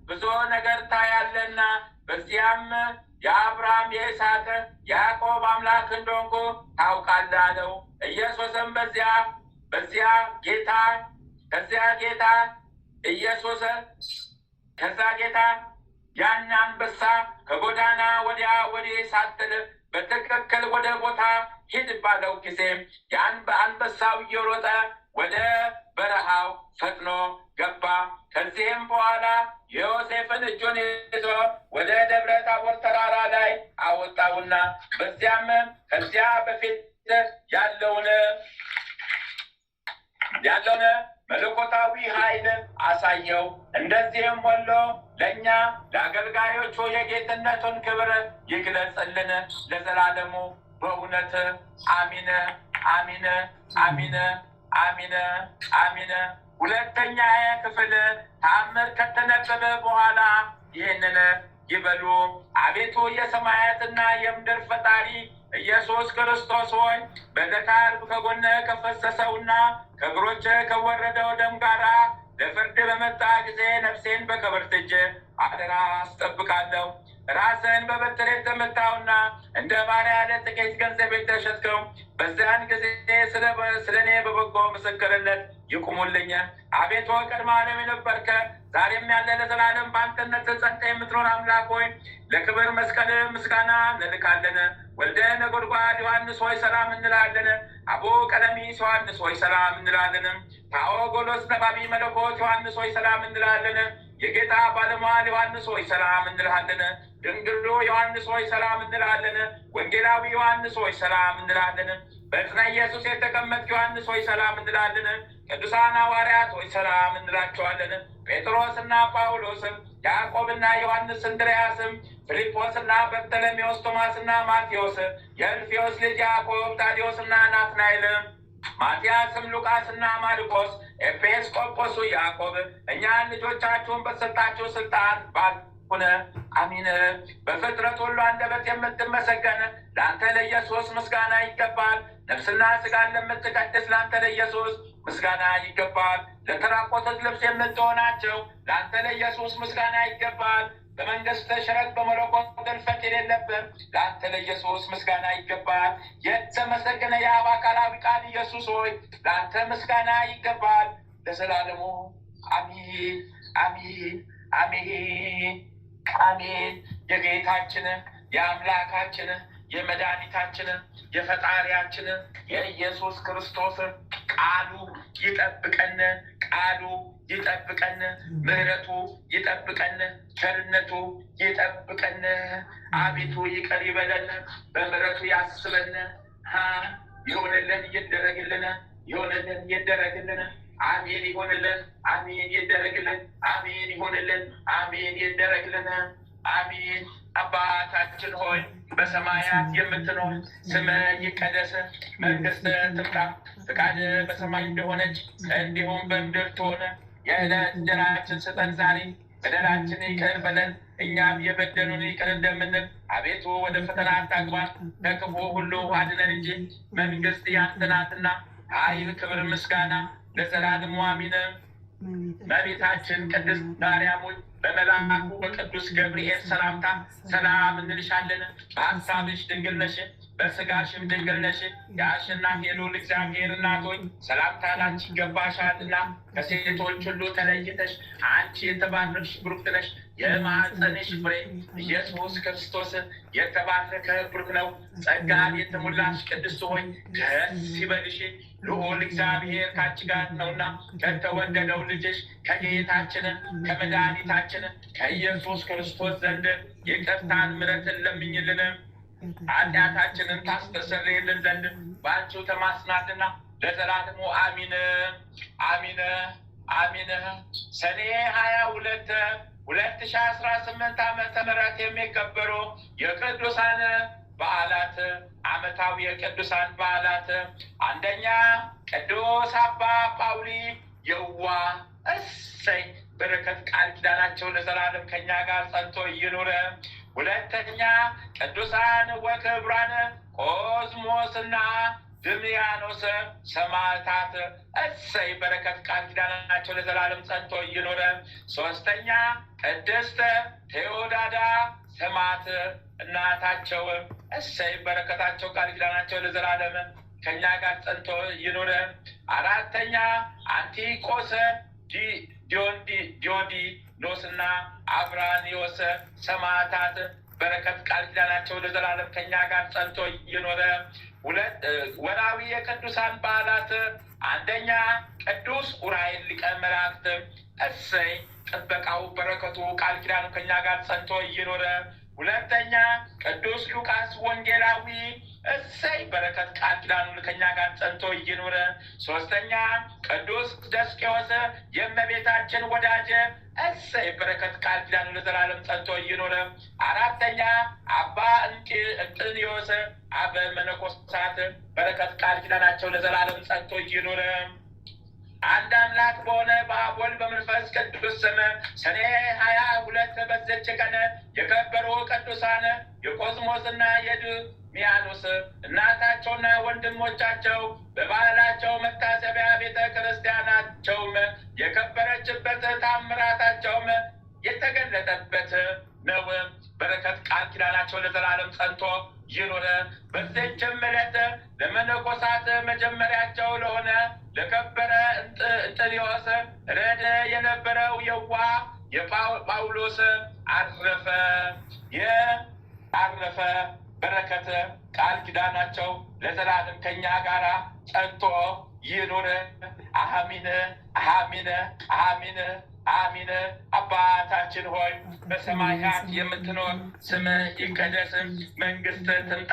ብዙ ነገር ታያለና በዚያም የአብርሃም የይስሐቅ ያዕቆብ አምላክ እንደሆንኩ ታውቃለህ አለው። ኢየሱስም ከዚያ ጌታ ያን አንበሳ ከጎዳና ወዲያ ወዲህ ሳትል በትክክል ወደ ቦታ ሂድ ባለው ጊዜ አንበሳው እየሮጠ ወደ በረሃው ፈጥኖ ገባ። ከዚህም በኋላ ዮሴፍን እጁን ይዞ ወደ ደብረ ታቦር ተራራ ላይ አወጣውና ከዚያ በፊት ያለውን መለኮታዊ ኃይል አሳየው። እንደዚህም ሁሉ ለእኛ ለአገልጋዮቹ የጌትነቱን ክብር ይግለጽልን ለዘላለሙ በእውነት አሚን አሚን አሚን አሚን አሚን። ሁለተኛ ክፍል ተአምር ከተነበበ በኋላ ይህንን ይበሉ። አቤቱ የሰማያትና የምድር ፈጣሪ ኢየሱስ ክርስቶስ ሆይ በዘካር ከጎነ ከፈሰሰውና ከእግሮች ከወረደው ደም ጋራ ለፍርድ በመጣ ጊዜ ነፍሴን በክብርት እጅ አደራ አስጠብቃለሁ። ራስን በበትር የተመታውና እንደ ባሪያ ለጥቂት ገንዘብ የተሸጥከው በዚያን ጊዜ ስለ እኔ በበጎ ምስክርነት ይቁሙልኝ። አቤቱ ቀድመ ዓለም የነበርከ ዛሬም ያለ ለዘላለም በአንተነት ጸንተህ የምትኖር አምላክ ሆይ ለክብር መስቀል ምስጋና እንልካለን። ወልደ ነጎድጓድ ዮሐንስ ሆይ ሰላም እንላለን። አቦ ቀለሚስ ዮሐንስ ሆይ ሰላም እንላለን። ታኦጎሎስ ነባቢ መለኮት ዮሐንስ ሆይ ሰላም እንላለን። የጌታ ባለሟል ዮሐንስ ሆይ ሰላም እንላለን። ድንግሎ ዮሐንስ ሆይ ሰላም እንላለን። ወንጌላዊ ዮሐንስ ሆይ ሰላም እንላለን። በዕፀ ኢየሱስ የተቀመጥክ ዮሐንስ ሆይ ሰላም እንላለን። ቅዱሳን ሐዋርያት ሆይ ሰላም እንላቸዋለን። ጴጥሮስና ጳውሎስም ያዕቆብና ዮሐንስ፣ እንድርያስም፣ ፊልጶስና በርተሎሜዎስ፣ ቶማስና ማቴዎስ፣ የእልፍዮስ ልጅ ያዕቆብ፣ ታዲዮስና ናትናኤል፣ ማትያስም፣ ሉቃስና ማርቆስ፣ ኤጲስቆጶሱ ያዕቆብ እኛን ልጆቻችሁን በተሰጣችሁ ስልጣን ባልኩነ አሚን። በፍጥረት ሁሉ አንደበት የምትመሰገን ለአንተ ለኢየሱስ ምስጋና ይገባል። ነፍስና ስጋን ለምትቀድስ ለአንተ ለኢየሱስ ምስጋና ይገባል። ለተራቆቱት ልብስ የምትሆናቸው ለአንተ ለኢየሱስ ምስጋና ይገባል። በመንግስት ሽረት በመለኮት እልፈት የሌለብን ለአንተ ለኢየሱስ ምስጋና ይገባል። የተመሰገነ የአብ አካላዊ ቃል ኢየሱስ ሆይ ለአንተ ምስጋና ይገባል ለዘላለሙ አሚን አሚን አሚን አሚን። የጌታችንን የአምላካችንን የመድኃኒታችንን የፈጣሪያችንን የኢየሱስ ክርስቶስን ቃሉ ይጠብቀን፣ ቃሉ ይጠብቀን፣ ምሕረቱ ይጠብቀን፣ ቸርነቱ ይጠብቀን። አቤቱ ይቅር ይበለን፣ በምሕረቱ ያስበን። ይሆንልን ይደረግልን፣ ይሆንልን ይደረግልን። አሜን ይሆንልን፣ አሜን ይደረግልን፣ አሜን ይሆንልን፣ አሜን ይደረግልን። አሜን። አባታችን ሆይ በሰማያት የምትኖር ስምህ ይቀደስ፣ መንግስትህ ትምጣ፣ ፈቃድህ በሰማይ እንደሆነች እንዲሁም በምድር ትሁን። የዕለት እንጀራችንን ስጠን ዛሬ፣ በደላችንን ይቅር በለን እኛም የበደሉንን ይቅር እንደምንል። አቤቱ ወደ ፈተና አታግባን፣ ከክፉ ሁሉ አድነን እንጂ መንግስት ያንተ ናትና ኃይል፣ ክብር፣ ምስጋና ለዘላለሙ አሜን። እመቤታችን ቅድስት ማርያም ሆይ በመልአኩ በቅዱስ ገብርኤል ሰላምታ ሰላም እንልሻለን። በሐሳብሽ ድንግል ነሽ፣ በሥጋሽም ድንግል ነሽ። የአሸናፊ የልዑል እግዚአብሔር እናት ሆይ ሰላምታ ላንቺ ይገባሻልና ከሴቶች ሁሉ ተለይተሽ አንቺ የተባረክሽ ብሩክት ነሽ። የማኅፀንሽ ፍሬ ኢየሱስ ክርስቶስ የተባረከ ብሩክ ነው። ጸጋን የተሞላሽ ቅድስት ሆይ ደስ ይበልሽ፣ ልዑል እግዚአብሔር ከአንቺ ጋር ነውና ከተወደደው ልጅሽ ከጌታችን ከመድኃኒታችን ከኢየሱስ ክርስቶስ ዘንድ ይቅርታን ምሕረትን ለምኝልን ኃጢአታችንን ታስተሰርይልን ዘንድ በአንቺው ተማጽናልና ለዘላለሙ አሚን አሚን አሚን። ሰኔ 22 2018 ዓመተ ምህረት የሚከበሩ የቅዱሳን በዓላት፣ ዓመታዊ የቅዱሳን በዓላት፣ አንደኛ ቅዱስ አባ ጳውሊ የዋ እሰይ በረከት ቃል ኪዳናቸው ለዘላለም ከኛ ጋር ጸንቶ ይኑር። ሁለተኛ ቅዱሳን ወክቡራን ቆዝሞስና ድምያኖስ ሰማዕታት እሰይ በረከት ቃል ኪዳናቸው ለዘላለም ጸንቶ ይኑር። ሶስተኛ ቅድስት ቴዎዳዳ ሰማዕት እናታቸው እሰይ በረከታቸው ቃል ኪዳናቸው ለዘላለም ከኛ ጋር ጸንቶ ይኑር። አራተኛ አንቲቆስ ዲዮዲኖስና አብራኒዮስ ሰማዕታት በረከት ቃል ኪዳናቸው ለዘላለም ከኛ ጋር ጸንቶ ይኑር። ወራዊ የቅዱሳን በዓላት፣ አንደኛ ቅዱስ ኡራኤል ሊቀ መላእክት እሰይ ጥበቃው በረከቱ ቃል ኪዳኑ ከኛ ጋር ጸንቶ ይኑር። ሁለተኛ ቅዱስ ሉቃስ ወንጌላዊ እሰይ በረከት ቃል ኪዳኑ ከኛ ጋር ጸንቶ ይኑር። ሶስተኛ ቅዱስ ደስቄዎስ የእመቤታችን ወዳጅ እሰይ በረከት ቃል ኪዳኑ ለዘላለም ጸንቶ ይኑር። አራተኛ አባ እንጥንዮስ አበ መነኮሳት በረከት ቃል ኪዳናቸው ለዘላለም ጸንቶ ይኑር። አንድ አምላክ በሆነ በአብ ወልድ በመንፈስ ቅዱስ ስም ሰኔ 22 በዚች ቀን የከበሩ ቅዱሳን የቆዝሞስና የድሚያኖስ እናታቸውና ወንድሞቻቸው በባህላቸው መታሰቢያ ቤተ ክርስቲያናቸውም የከበረችበት ታምራታቸውም የተገለጠበት ነው። በረከት ቃል ኪዳናቸው ለዘላለም ጸንቶ ይኑር። በዚህችም ዕለት ለመነኮሳት መጀመሪያቸው ለሆነ ለከበረ እንጥልዮስ ረደ የነበረው የዋ የጳውሎስ አረፈ። በረከት ቃል ኪዳናቸው ለዘላለም ከኛ ጋራ ጸንቶ ይኑር። አሜን አሜን አሜን አሜን። አባታችን ሆይ በሰማያት የምትኖር ስምህ ይቀደስ፣ መንግስትህ ትምጣ፣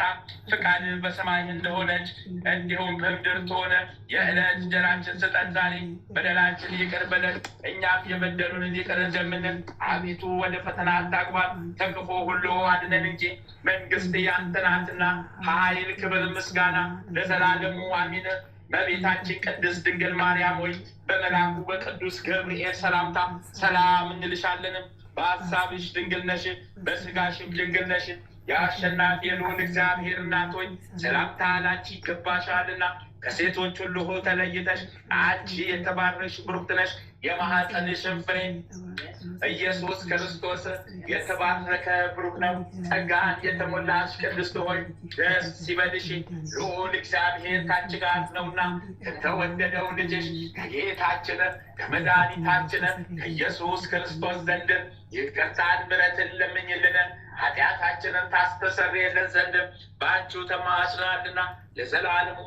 ፍቃድህ በሰማይ እንደሆነች እንዲሁም በምድር ትሆን። የዕለት እንጀራችንን ስጠን ዛሬ፣ በደላችን ይቅር በለን እኛም የበደሉንን ይቅር እንደምንል፣ አቤቱ ወደ ፈተና አታግባን ከክፉ ሁሉ አድነን እንጂ መንግስት ያንተ ናትና ኃይል፣ ክብር፣ ምስጋና ለዘላለሙ አሜን። በቤታችን ቅድስት ድንግል ማርያም ሆይ በመልአኩ በቅዱስ ገብርኤል ሰላምታ ሰላም እንልሻለንም። በሐሳብሽ ድንግል ነሽ፣ በስጋሽም ድንግል ነሽ። የአሸናፊ የልዑል እግዚአብሔር እናት ሆይ ሰላምታ ላንቺ ይገባሻልና ከሴቶች ሁሉ ተለይተሽ አንቺ የተባረክሽ ብሩክት ነሽ። የማኅፀንሽም ፍሬ ኢየሱስ ክርስቶስ የተባረከ ብሩክ ነው። ጸጋን የተሞላሽ ቅድስት ሆይ ደስ ይበልሽ፣ ልዑል እግዚአብሔር ካንቺ ጋር ነውና ከተወደደው ልጅሽ ከጌታችን ከመድኃኒታችን ከኢየሱስ ክርስቶስ ዘንድ ይቅርታን ምሕረትን ለምኝልን ኃጢአታችንን ታስተሰርይልን ዘንድ በአንቺው ተማጽናልና ለዘላለሙ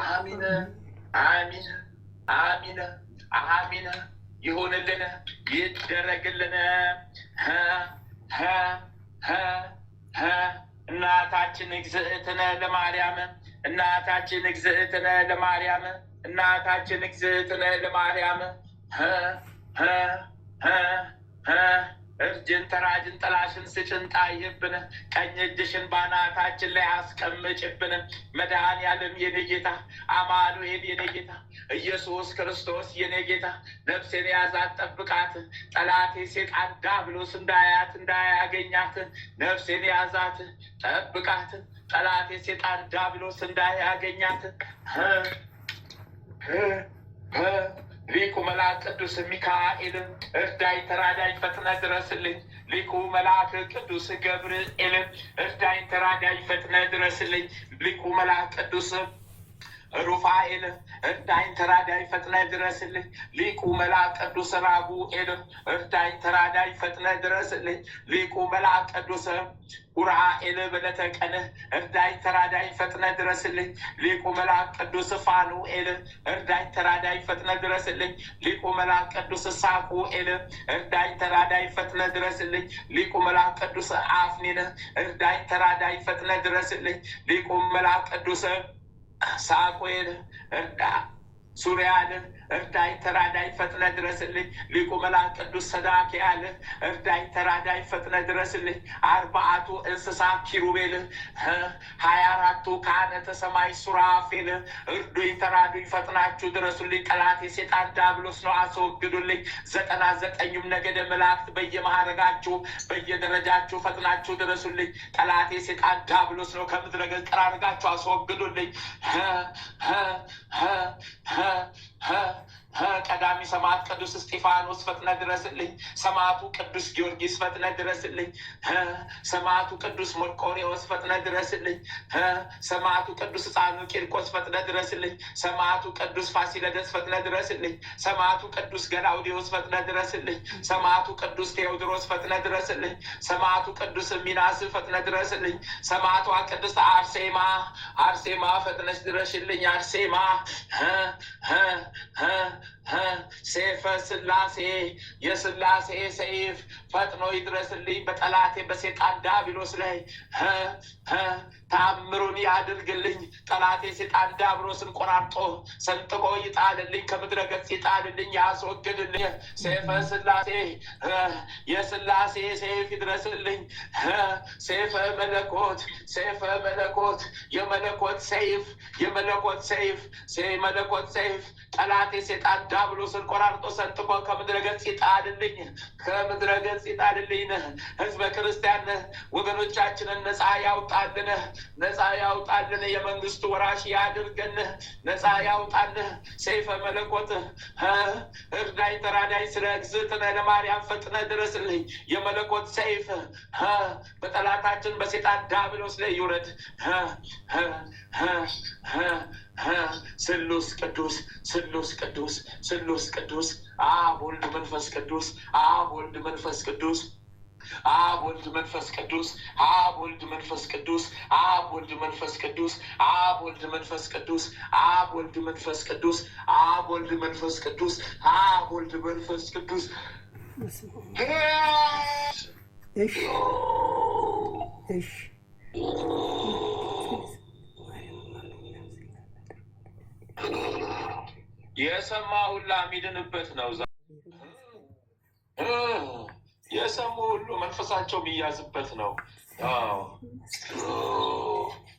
አሚን አሚን አሚን አሚን። ይሁንልን ይደረግልን። እናታችን እግዝእትነ ለማርያም እናታችን እግዝእትነ ለማርያም እናታችን እግዝእትነ ለማርያም እርጅን ተራጅን ጥላሽን ስጭን ጣይብን፣ ቀኝ እጅሽን ባናታችን ላይ አስቀምጭብን። መድኃኔዓለም የኔ ጌታ፣ አማኑኤል የኔ ጌታ፣ ኢየሱስ ክርስቶስ የኔ ጌታ፣ ነፍሴን ያዛት ጠብቃት፣ ጠላቴ ሴጣን ዲያብሎስ እንዳያገኛት። ነፍሴን ያዛት ጠብቃት፣ ጠላቴ ሴጣን ዲያብሎስ እንዳያገኛት። ሊቁ መልአክ ቅዱስ ሚካኤል እርዳይ ተራዳይ ፈጥነ ድረስልኝ። ሊቁ መልአክ ቅዱስ ገብርኤል እርዳይ ተራዳይ ፈጥነ ድረስልኝ። ሊቁ መልአክ ቅዱስ ሩፋኤል እርዳኝ ተራዳይ ፈጥነ ድረስልኝ። ሊቁ መልአክ ቅዱስ ራጉኤል እርዳኝ ተራዳይ ፈጥነ ድረስልኝ። ሊቁ መልአክ ቅዱስ ኡራኤል በዕለተ ቀንህ እርዳኝ ተራዳይ ፈጥነ ድረስልኝ። ሊቁ መልአክ ቅዱስ ፋኑኤል እርዳኝ ተራዳይ ፈጥነ ድረስልኝ። ሊቁ መልአክ ቅዱስ ሳቁኤል እርዳኝ ተራዳይ ፈጥነ ድረስልኝ። ሊቁ መልአክ ቅዱስ አፍኒን እርዳኝ ተራዳይ ፈጥነ ድረስልኝ። ሊቁ መልአክ ቅዱስ ሳቁኤል ሱሪያል እርዳኝ ተራዳይ ፈጥነ ድረስልኝ። ሊቁ መልአክ ቅዱስ ሰዳክያል እርዳኝ ተራዳይ ፈጥነ ድረስልኝ። 40 እንስሳ ኪሩቤል 24 ካህናተ ሰማይ ሱራፌል እርዱኝ ተራዱኝ ፈጥናችሁ ድረሱልኝ። ጠላቴ ሴጣን ዲያብሎስ ነው አስወግዱልኝ። 99ኙም ነገደ መላእክት በየማዕረጋችሁ በየደረጃችሁ ፈጥናችሁ ድረሱልኝ። ጠላቴ ሴጣን ዲያብሎስ ነው ከምድረ ገጽ ጠራርጋችሁ አስወግዱልኝ። ቀዳሚ ሰማዕት ቅዱስ እስጢፋኖስ ፈጥነ ድረስልኝ። ሰማዕቱ ቅዱስ ጊዮርጊስ ፈጥነ ድረስልኝ። ሰማዕቱ ቅዱስ መርቆሬዎስ ፈጥነ ድረስልኝ። ሰማዕቱ ቅዱስ ሕፃኑ ቂርቆስ ፈጥነ ድረስልኝ። ሰማዕቱ ቅዱስ ፋሲለደስ ፈጥነ ድረስልኝ። ሰማዕቱ ቅዱስ ገላውዲዮስ ፈጥነ ድረስልኝ። ሰማዕቱ ቅዱስ ቴዎድሮስ ፈጥነ ድረስልኝ። ሰማዕቱ ቅዱስ ሚናስ ፈጥነ ድረስልኝ። ሰማዕቷ ቅድስት አርሴማ ፈጥነሽ ድረሽልኝ። አርሴማ ሰይፈ ስላሴ የስላሴ ሰይፍ ፈጥኖ ይድረስልኝ በጠላቴ በሴጣን ዲያብሎስ ላይ ታምሩን ያድርግልኝ። ጠላቴ ሴጣን ዲያብሎስን ቆራርጦ ሰንጥቆ ይጣልልኝ፣ ከምድረ ገጽ ይጣልልኝ፣ ያስወግድልኝ። ሰይፈ ስላሴ የስላሴ ሰይፍ ይድረስልኝ። ሰይፈ መለኮት የመለኮት ሰይፍ ጠላቴ ሴጣን ዲያብሎስን ቆራርጦ ሰንጥቆ ከምድረ ገጽ ይጣልልኝ። ህዝበ ክርስቲያን ወገኖቻችንን ነፃ ያውጣልን። የመንግስቱ ወራሽ ያድርገን። ነፃ ያውጣልን። ሰይፈ መለኮት እርዳይ ተራዳይ ስለ እግዝእትነ ለማርያም ፈጥነ ድረስልኝ። የመለኮት ሰይፍ በጠላታችን በሴጣን ዲያብሎስ ላይ ይውረድ። ስሉስ ቅዱስ ስሉስ ቅዱስ ስሉስ ቅዱስ አብ ወልድ መንፈስ ቅዱስ አብ ወልድ መንፈስ ቅዱስ አብ ወልድ መንፈስ ቅዱስ አብ ወልድ መንፈስ ቅዱስ አብ ወልድ መንፈስ ቅዱስ አብ ወልድ መንፈስ ቅዱስ አብ ወልድ መንፈስ ቅዱስ አብ ወልድ መንፈስ ቅዱስ አብ ወልድ መንፈስ ቅዱስ እሺ የሰማ ሁላ የሚድንበት ነው። የሰሙ ሁሉ መንፈሳቸው የሚያዝበት ነው።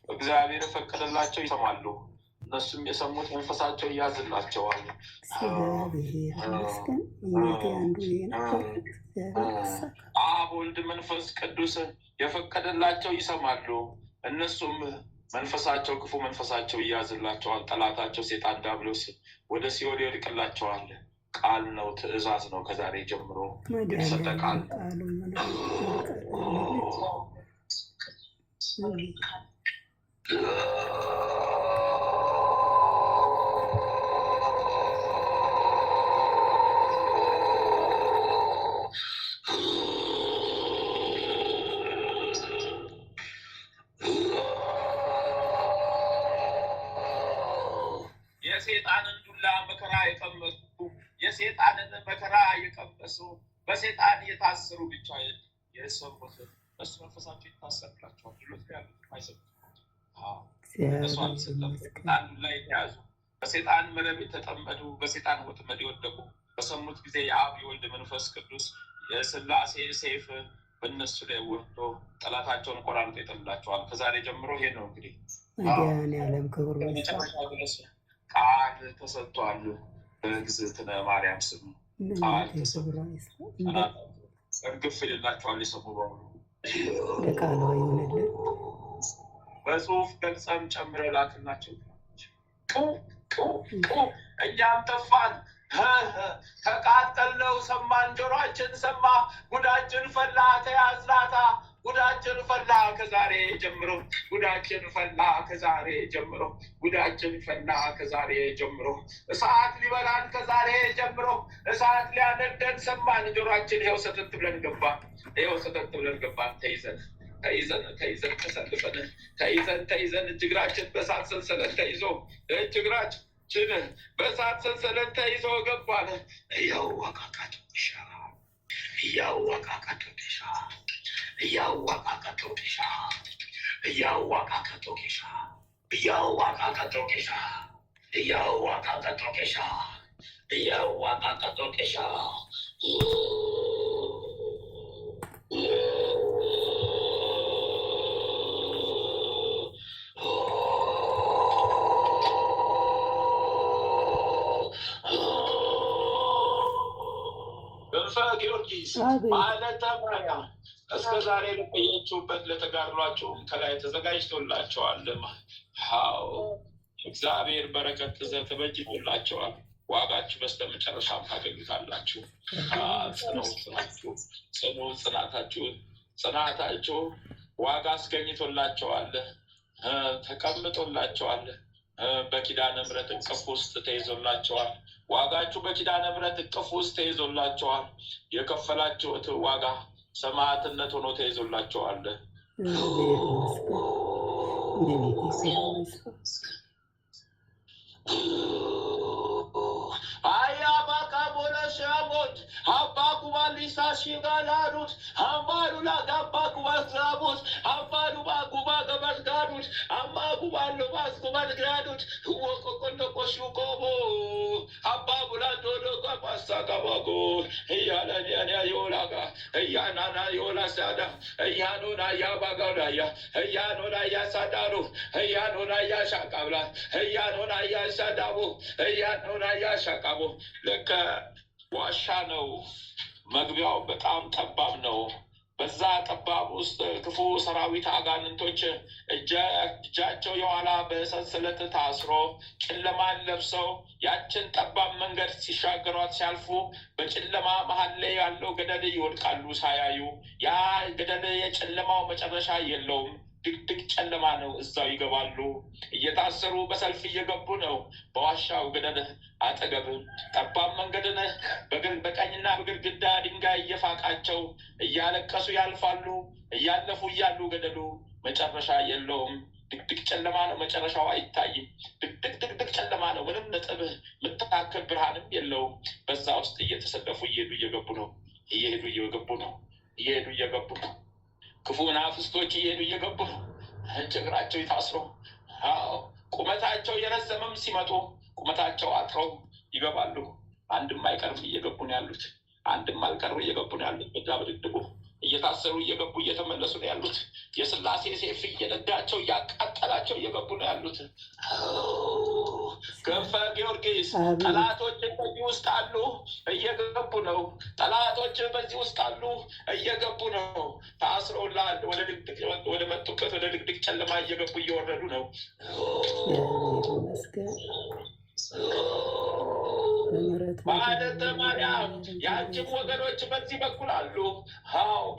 እግዚአብሔር የፈቀደላቸው ይሰማሉ። እነሱም የሰሙት መንፈሳቸው ይያዝላቸዋል። አብ ወልድ መንፈስ ቅዱስ የፈቀደላቸው ይሰማሉ። እነሱም መንፈሳቸው ክፉ መንፈሳቸው ይያዝላቸዋል። ጠላታቸው ሴጣን ዲያብሎስ ወደ ሲኦል ይወድቅላቸዋል። ቃል ነው፣ ትእዛዝ ነው። ከዛሬ ጀምሮ የተሰጠ ቃል የሴጣንን ዱላ መከራ የቀመሱ የሴጣንን መከራ የቀመሱ በሴጣን የታሰሩ ብቻ የሰሙት እሱ መንፈሳቸው ይታሰርላቸዋል። ድሎት ያሉት አይሰጡም። ሴጣን ላይ የተያዙ በሴጣን መረብ የተጠመዱ በሴጣን ወጥመድ የወደቁ በሰሙት ጊዜ የአብ የወልድ መንፈስ ቅዱስ የሥላሴ ሰይፍ በእነሱ ላይ ወርዶ ጠላታቸውን ቆራርጦ ይጥላቸዋል። ከዛሬ ጀምሮ ይሄ ነው እንግዲህ መድኃኒዓለም ክብር መጨረሻ ድረስ ቃል ተሰጥቷል። በእግዝእትነ ማርያም ስም ቃል ተሰጥቷል። እርግፍ ይልላቸዋል የሰሙ በሙሉ ለቃሏ ይሆንልን። በጽሁፍ ገልጸም ጨምረ ላክናቸው። እኛም ጠፋን፣ ተቃጠልነው፣ ሰማን፣ ጆሮአችን ሰማ፣ ጉዳችን ፈላ፣ ተያዝናታ፣ ጉዳችን ፈላ ከዛሬ ጀምሮ፣ ጉዳችን ፈላ ከዛሬ ጀምሮ፣ ጉዳችን ፈላ ከዛሬ ጀምሮ፣ እሳት ሊበላን ከዛሬ ጀምሮ፣ እሳት ሊያነደን ሰማን፣ ጆሮአችን ይኸው ሰተት ብለን ገባን፣ ይኸው ሰተት ብለን ገባን። ተይዘን ተሰልፈን ተይዘን እጅግራችን በእሳት ሰንሰለት ተይዞ እጅግራችን በእሳት ሰንሰለት ተይዞ ገባን። እያዋቃቃቶሻ ጊዮርጊስ ማለተ ማርያም እስከ ዛሬ ለቆያችሁበት ለተጋድሏችሁም ከላይ ተዘጋጅቶላቸዋል። እግዚአብሔር በረከት ተበጅቶላቸዋል። ዋጋችሁ በስተመጨረሻም ታገኙታላችሁ። ጽናታችሁ ዋጋ አስገኝቶላቸዋል፣ ተቀምጦላቸዋል። በኪዳነ ምሕረት እቅፍ ውስጥ ተይዞላቸዋል። ዋጋችሁ በኪዳነ ምሕረት እቅፍ ውስጥ ተይዞላቸዋል። የከፈላችሁት ዋጋ ሰማዕትነት ሆኖ ተይዞላቸዋል። አያባቃ ቦለሻሞት አባ ኩባሊሳ ሽጋላሉት አምባሉላ ጋባ ኩባስራቡት አምባሉ ባጉባ ገበልጋዱት አማ ጉባሎ ባስኩበልግራዱት ወቆቆሎ ቆሹቆቦ አባ ቡላዶሎ ጋባሳ ጋባጎ እያለኒያንያ የወላጋ እያናና የወላሳዳ እያኖና ያባጋዳያ እያኖና ያሳዳሩ እያኖና ያሻቃብላ እያኖና ያሳዳቡ እያኖና ያሻቃቡ ልክ ዋሻ ነው። መግቢያው በጣም ጠባብ ነው። በዛ ጠባብ ውስጥ ክፉ ሰራዊት አጋንንቶች እጃቸው የኋላ በሰንሰለት ታስሮ ጨለማን ለብሰው ያችን ጠባብ መንገድ ሲሻገሯት ሲያልፉ በጨለማ መሀል ላይ ያለው ገደል ይወድቃሉ ሳያዩ። ያ ገደል የጨለማው መጨረሻ የለውም። ድቅድቅ ጨለማ ነው። እዛው ይገባሉ። እየታሰሩ በሰልፍ እየገቡ ነው። በዋሻው ገደል አጠገብ ጠባብ መንገድን በቀኝና በግድግዳ ድንጋይ እየፋቃቸው እያለቀሱ ያልፋሉ። እያለፉ እያሉ ገደሉ መጨረሻ የለውም። ድቅድቅ ጨለማ ነው። መጨረሻው አይታይም። ድቅድቅ ጨለማ ነው። ምንም ነጥብ የምታክል ብርሃንም የለውም። በዛ ውስጥ እየተሰለፉ እየሄዱ እየገቡ ነው። እየሄዱ እየገቡ ነው። እየሄዱ እየገቡ ነው። ክፉ መናፍስቶች እየሄዱ እየገቡ ነው። እግራቸው ይታስረው። ቁመታቸው የረዘመም ሲመጡ ቁመታቸው አጥረው ይገባሉ። አንድም አይቀርም እየገቡ ነው ያሉት። አንድም አልቀሩ እየገቡ ነው ያሉት። በዛ በድቅድቁ እየታሰሩ እየገቡ እየተመለሱ ነው ያሉት። የስላሴ ሴፍ እየነዳቸው እያቃጠላቸው እየገቡ ነው ያሉት። ክንፈ ጊዮርጊስ ጠላቶች በዚህ ውስጥ አሉ፣ እየገቡ ነው። ጠላቶች በዚህ ውስጥ አሉ፣ እየገቡ ነው። ታስረውላል። ወደ መጡበት ወደ ድቅድቅ ጨለማ እየገቡ እየወረዱ ነው። ማለተ ማርያም የአንቺም ወገኖች በዚህ በኩል አሉ።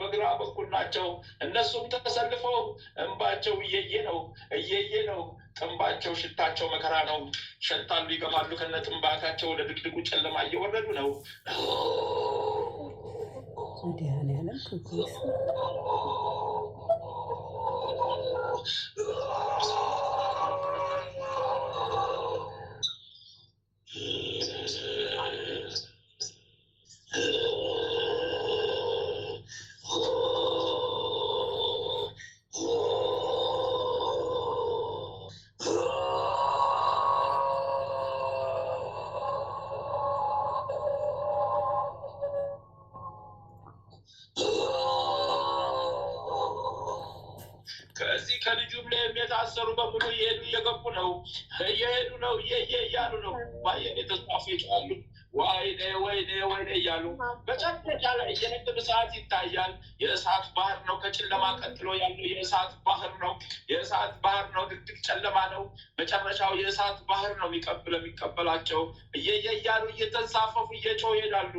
በግራ በኩል ናቸው። እነሱም ተሰልፈው እንባቸው እየየ ነው፣ እየየ ነው። ጥንባቸው ሽታቸው መከራ ነው። ሸታሉ፣ ይገባሉ። ከነ ጥንባታቸው ወደ ድቅድቁ ጨለማ እየወረዱ ነው። ከዚህ ከልጁም ላይ የታሰሩ በሙሉ እየሄዱ እየገቡ ነው። እየሄዱ ነው። እያሉ ነው። ባየን የተስፋፉ ይጫሉ። ወይኔ ወይኔ ወይኔ እያሉ በጨረሻ ላይ የነጥብ እሳት ይታያል። የእሳት ባህር ነው። ከጨለማ ቀጥሎ ያለው የእሳት ባህር ነው። የእሳት ባህር ነው። ድቅድቅ ጨለማ ነው። መጨረሻው የእሳት ባህር ነው። የሚቀበላቸው እያሉ እየተንሳፈፉ እየጮሁ ይሄዳሉ።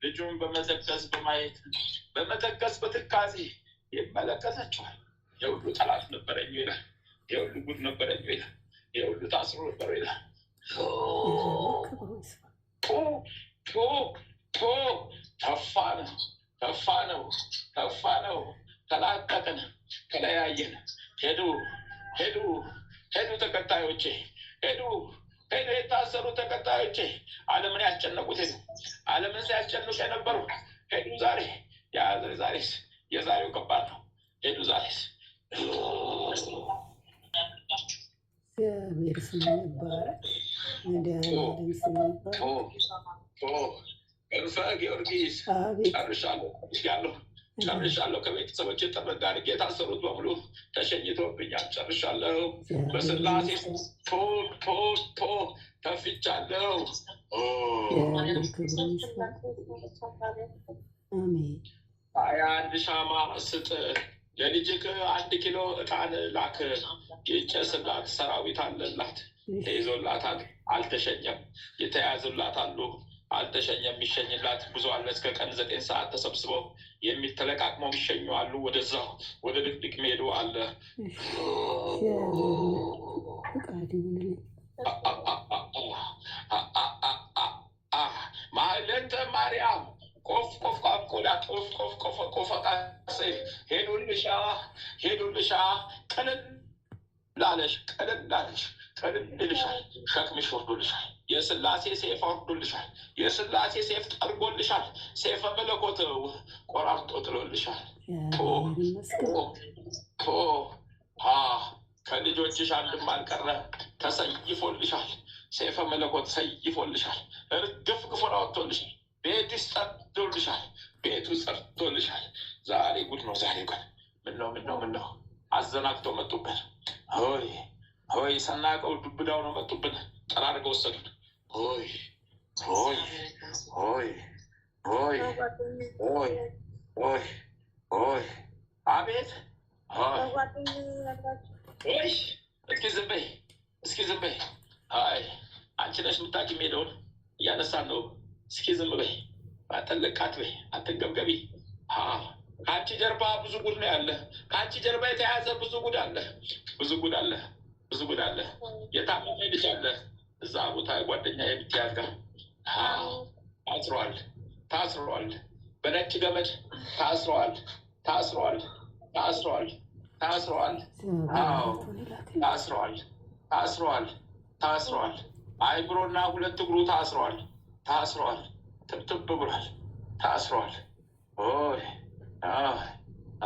ልጁን በመዘከስ በማየት በመዘከስ በትካዜ ይመለከታቸዋል። የሁሉ ጠላት ነበረኝ ይላል። የሁሉ ጉድ ነበረኝ ይላል። የሁሉ ታስሮ ነበር ይላል። ተፋ ነው። ተላቀቅን፣ ተለያየን። ሄዱ ተከታዮቼ ሄዱ። የታሰሩ ተከታዮቼ ዓለምን ያስጨነቁት ሄዱ። ዓለምን ሲያስጨንቁ የነበሩ ሄዱ። ዛሬስ የዛሬው ከባድ ነው። ሄዱ ዛሬስ እግዚአብሔር ስም ይባረክ። ክንፈ ጊዮርጊስ ጨርሻለሁ። ከቤተሰቦች ጥርግ አድርጌ የታሰሩት በሙሉ ተሸኝቶብኛል። ጨርሻለሁ። በስላሴ ተፍቻለሁ። 21 ሻማ ስጥ፣ ለልጅክ 1 ኪሎ ዕጣን ላክ። የጨስላት ሰራዊት አለላት፣ ተይዞላታል፣ አልተሸኘም። የተያዙላት አሉ፣ አልተሸኘም። የሚሸኝላት ብዙ አለ። እስከ ቀን 9 ሰዓት ተሰብስበው የሚተለቃቅመው የሚሸኙ አሉ። ወደዛው ወደ ድቅድቅ ሜዱ አለ። ማህሌተ ማርያም ቆፍ ቆፍቆላ ቆፍ ሄዱልሻ ቀለል ላለሽ ልልሻል። ሸክምሽ ወርዶልሻል። የስላሴ ሴፍ ወርዶልሻል። የስላሴ ሴፍ ጠርጎልሻል። ሴፈ መለኮት ቆራርጦ ጥሎልሻል። ከልጆችሽ አንድም አልቀረ ተሰይፎልሻል። ሴፈ መለኮት ሰይፎልሻል። እርግፍ ግፉን አወጥቶልሻል። ቤትሽ ጸድቶልሻል። ቤቱ ጸድቶልሻል። ዛሬ ጉድ ነው። ዛሬ ጉድ ምነው አዘናግተው መጡብን። ሆይ ሰናቀው ዱብዳው ነው መጡብን። ጠራርገው ወሰዱን። አቤት እስኪ ዝም በይ። አይ አንቺ ነሽ የምታውቂ ሜዳውን እያነሳን ነው። እስኪ ዝም በይ። አጠለቃት በይ። አትንገብገቢ። ከአንቺ ጀርባ ብዙ ጉድ ነው ያለ። ከአንቺ ጀርባ የተያዘ ብዙ ጉድ አለ። ብዙ ጉድ አለ። ብዙ ጉድ አለ። የታመመ ልጅ አለ እዛ ቦታ ጓደኛ የምትያዝ ጋር ታስሯል። ታስሯል። በነጭ ገመድ ታስሯል። ታስሯል። ታስሯል። ታስሯል። አዎ ታስሯል። ታስሯል። ታስሯል። አይምሮና ሁለት እግሩ ታስሯል። ታስሯል። ትብትብ ብሏል። ታስሯል። ኦይ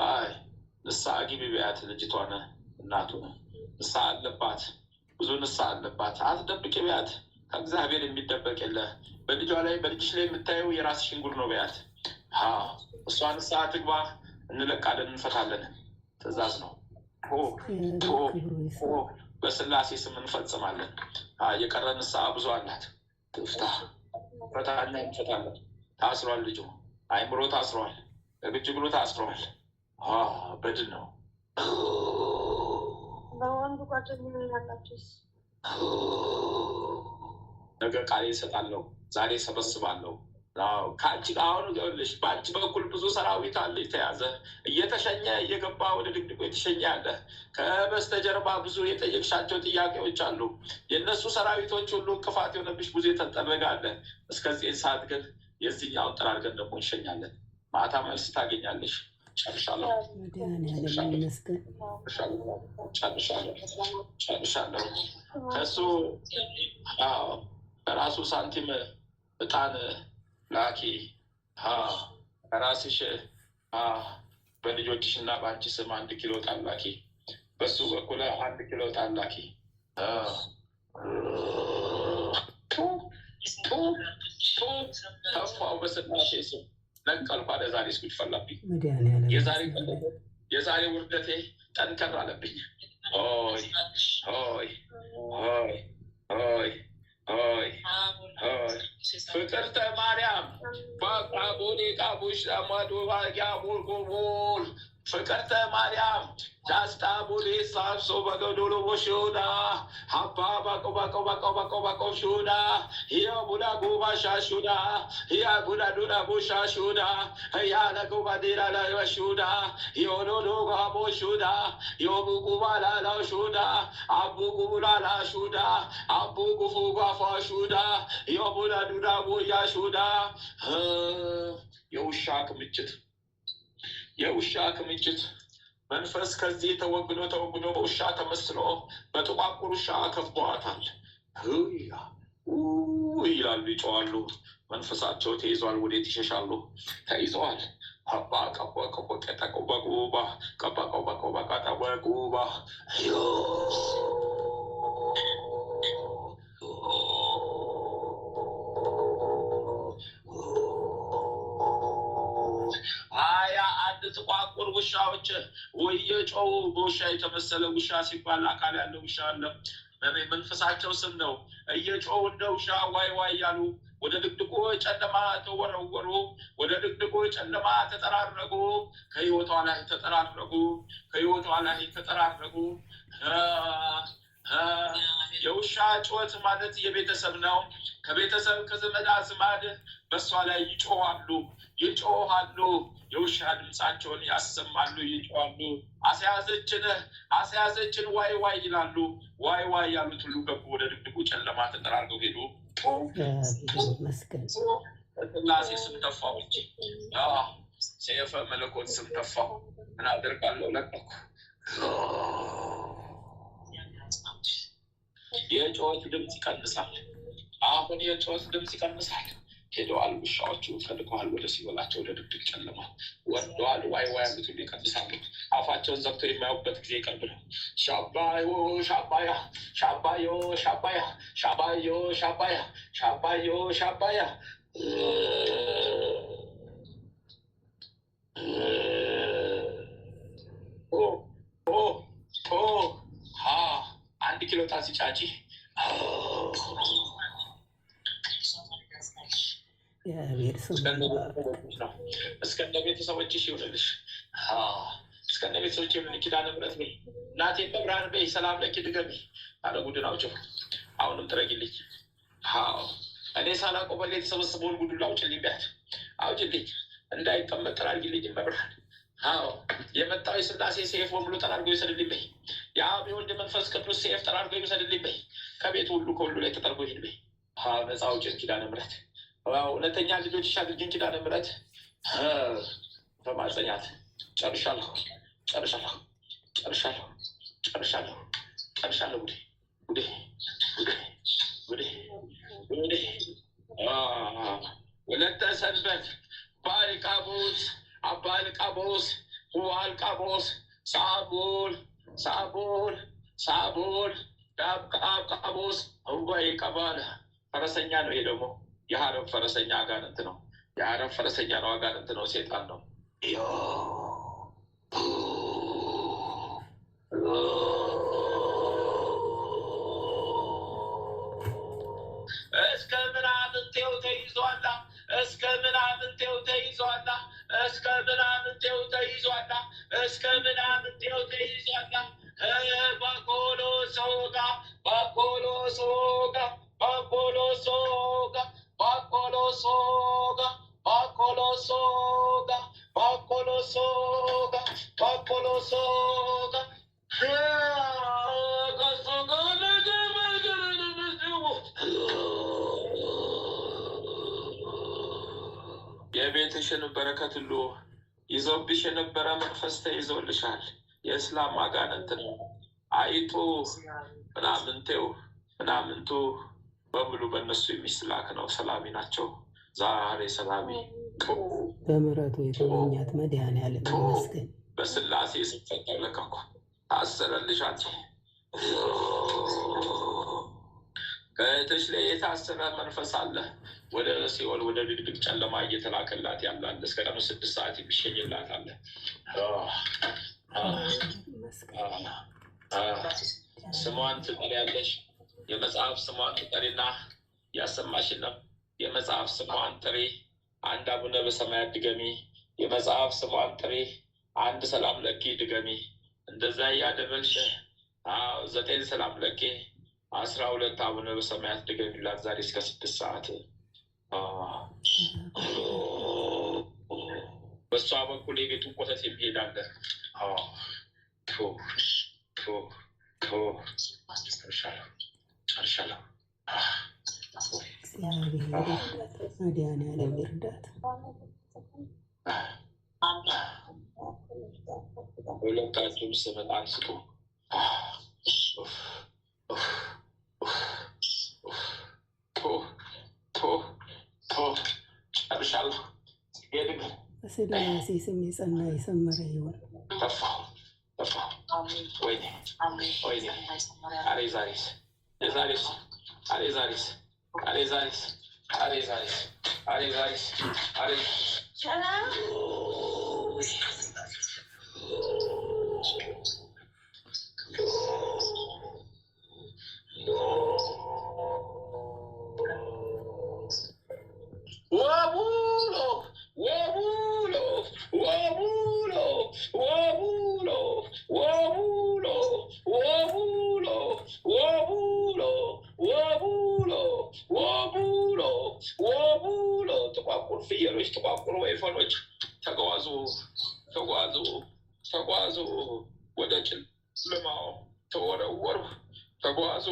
አይ ንስሐ ግቢ በያት ልጅቷን እናቱን። ንስሐ አለባት፣ ብዙ ንስሐ አለባት። አትደብቂ በያት። ከእግዚአብሔር የሚደበቅ የለ። በልጇ ላይ በልጅሽ ላይ የምታየው የራስሽን ጉድ ነው በያት። እሷ ንስሐ ትግባ፣ እንለቃለን፣ እንፈታለን። ትእዛዝ ነው። በስላሴ ስም እንፈጽማለን። የቀረ ንስሐ ብዙ አላት። ትፍታ፣ ፈታና እንፈታለን። ታስሯል ልጁ፣ አይምሮ ታስሯል፣ እግጅ እግሩ ታስሯል። በድል ነው። በወንዱ ጓደኛ ያላችሁስ? ነገ ቃሌ እሰጣለሁ፣ ዛሬ ሰበስባለሁ። ከአንቺ አሁን ልሽ በአንቺ በኩል ብዙ ሰራዊት አለ የተያዘ እየተሸኘ እየገባ ወደ ድቅድቁ የተሸኘ አለ። ከበስተጀርባ ብዙ የጠየቅሻቸው ጥያቄዎች አሉ። የእነሱ ሰራዊቶች ሁሉ እንቅፋት የሆነብሽ ብዙ የተጠረገ አለ። እስከዚህ ሰዓት ግን የዚህኛውን ጠራርገን ደግሞ እንሸኛለን። ማታ መልስ ታገኛለሽ። ጨርሻለሁ። ጨርሻለሁ። ከእሱ በራሱ ሳንቲም እጣን ላኪ። ራስሽ በልጆችሽ እና በአንቺ ስም 1 ኪሎ ዕጣን ላኪ። በሱ በኩል 1 ኪሎ ዕጣን ላኪ። ተፋው በስላሴ ስም ነቀልኩ አለ። ዛሬ እስኩት ፈላብኝ። የዛሬ ውርደቴ ጠንከር አለብኝ። ሆይ ሆይ ሆይ ሆይ ሆይ ሆይ ፍቅርተ ማርያም ባቃቦኔ ቃቡሽ አማዶ ባያ ሞልጎሞል ፍቅርተ ማርያም ዳስታ ቦሌ ሳብሶ በገዶሎ ቦሾዳ ሀባ ባቆ ባቆ ባቆ ባቆ ባቆ ሾዳ ሂያ ቡዳ ጎባ ሻሹዳ ሂያ ቡዳ ዱዳ ቦሻ ሾዳ ሂያ ለጎባ ዴራ ላይ ሾዳ ዮሎሎ ጋቦ ሾዳ ዮቡ ጉባላ ላ ሾዳ አቡ ጉቡላ ላ ሾዳ አቡ ጉፉ ጋፋ ሾዳ ዮቡዳ ዱዳ ቦያ ሾዳ የውሻ ክምችት የውሻ ክምችት መንፈስ ከዚህ ተወግዶ በውሻ ተመስሎ በጥቋቁር ውሻ ከቧታል። ይላሉ፣ ይጮዋሉ። መንፈሳቸው ተይዟል። ወዴት ይሸሻሉ? ተይዘዋል። አባ ቀባ ቀባ ቀጣ ቀባ ጉባ ቀባ ቀባ ቀባ ቀጣ ጉባ ጥቋቁር ውሻዎች ወየጮው በውሻ የተመሰለ ውሻ ሲባል አካል ያለው ውሻ አለ። መንፈሳቸው ስም ነው። እየጮው እንደ ውሻ ዋይ ዋይ ያሉ ወደ ድቅድቆ ጨለማ ተወረወሩ። ወደ ድቅድቆ ጨለማ ተጠራረጉ። ከህይወቷ ላይ ተጠራረጉ። ከህይወቷ ላይ ተጠራረጉ። የውሻ ጩኸት ማለት የቤተሰብ ነው። ከቤተሰብ ከዘመድ አዝማድ በእሷ ላይ ይጮሃሉ፣ ይጮሃሉ። የውሻ ድምፃቸውን ያሰማሉ፣ ይጮሃሉ። አስያዘችን ዋይ ዋይ ይላሉ። ዋይ ዋይ ያሉት ሁሉ ገቡ። ወደ ድቅድቁ ጨለማ ተጠራርገው ሄዱ። ስላሴ ስም ተፋው እንጂ ሰይፈ መለኮት ስም ተፋው። ምን አደርጋለሁ? ለቀኩ። የጩኸት ድምፅ ይቀንሳል። አሁን የጩኸት ድምፅ ይቀንሳል። ሄደዋል። ውሻዎቹ ፈልገዋል ወደ ሲበላቸው ወደ ድቅድቅ ጨለማ ወርደዋል። ዋይ ዋይ ያሉት ሁሉ ይቀንሳሉ። አፋቸውን ዘግተው የማያዩበት ጊዜ ይቀርብ ነው። ሻባዮ ሻባያ ሻባዮ ሻባያ ሻባዮ ሻባያ ሻባዮ ሻባያ አንድ ኪሎ ጣን ሲጫጪ እስከነ ቤተሰቦችሽ ይሆንልሽ። እስከነ ቤተሰቦች የሆን ኪዳነ ምሕረት በይ። እናቴ በብርሃን በይ። ሰላም ለኪ ድገሚ አለ። ጉድን አውጭው። አሁንም ጥረጊልኝ። እኔ ሳላውቀው በላ የተሰበሰበውን ጉዱን አውጭልኝ ቢያት አውጭልኝ። እንዳይቀመጥ አድርጊልኝ በብርሃን። አዎ የመጣው የሥላሴ ሰይፍ በሙሉ ጠራርጎ ይውሰድልኝ በይ። የአብ የወልድ መንፈስ ቅዱስ ሰይፍ ጠራርጎ ይውሰድልኝ በይ። ከቤቱ ሁሉ ከሁሉ ላይ ተጠርጎ ይሄድ በይ። ነፃ አውጪን ኪዳነ ምሕረት፣ እውነተኛ ልጆችሽ አድርጊን ኪዳነ ምሕረት። በማጸኛት ጨርሻለሁ። ወለተ ሰንበት ባልቃቦስ አባልቃቦስ ሁዋልቃቦስ ሳቡል ዳብቃቦስ ወይ ቀባለ ፈረሰኛ ነው። ይሄ ደግሞ የሀረብ ፈረሰኛ አጋንንት ነው። የሀረብ ፈረሰኛ ነው፣ አጋንንት ነው፣ ሴጣን ነው። እስከ ምናምንቴው ተይዟላ፣ እስከ ምናምንቴው ተይዟላ፣ እስከ ምናምንቴው ተይዟላ፣ እስከ ምናምንቴው ተይዟላ። ባኮሎ ሶጋ ባኮሎ ሶጋ ባኮሎ ሶጋ ባኮሎ ሶጋ ባኮሎ ሶጋ ባኮሎ ሶጋ ባኮሎ ሶጋ የቤትሽን በረከት ሁሉ ይዘውብሽ የነበረ መንፈስ ተይዞልሻል። የእስላም አጋንንት ነው። አይጡ ምናምንቱ በሙሉ በእነሱ የሚስላክ ነው። ሰላሚ ናቸው። ዛሬ ሰላሚ በምሕረቱ የተገኛት መድኃኔዓለም ይመስገን። በስላሴ ስፈጠው ለካኩ ታሰረልሽ አንቺ። ከእህትሽ ላይ የታሰረ መንፈስ አለ። ወደ ሲኦል ወደ ድቅድቅ ጨለማ እየተላከላት ያላለ እስከ ቀኑ 6 ሰዓት የሚሸኝላት አለ። ስሟን ትጠሪያለሽ። የመጽሐፍ ስሟን ትጠሪና ያሰማሽን ነው። የመጽሐፍ ስሟን ጥሪ። አንድ አቡነ በሰማያት ድገሚ። የመጽሐፍ ስሟን ጥሪ። አንድ ሰላም ለኪ ድገሚ። እንደዛ እያደረግሽ 9 ሰላም ለኪ 12 አቡነ በሰማያት ድገሚላት ዛሬ እስከ 6 ሰዓት። በሷ በኩል የቤቱን ቆተት የሚሄዳለ ጨርሻለሁ። መድኃኔዓለም ይርዳት። ሁለታችሁም ስመጣን ስጡ። ጨርሻለሁ። በስላሴ ስም የጸና የሰመረ ይሆን። ጥቋቁር ፍየሎች፣ ጥቋቁር ወይፈኖች ተጓዙ ወደ ጨለማው ተወረወሩ። ተጓዙ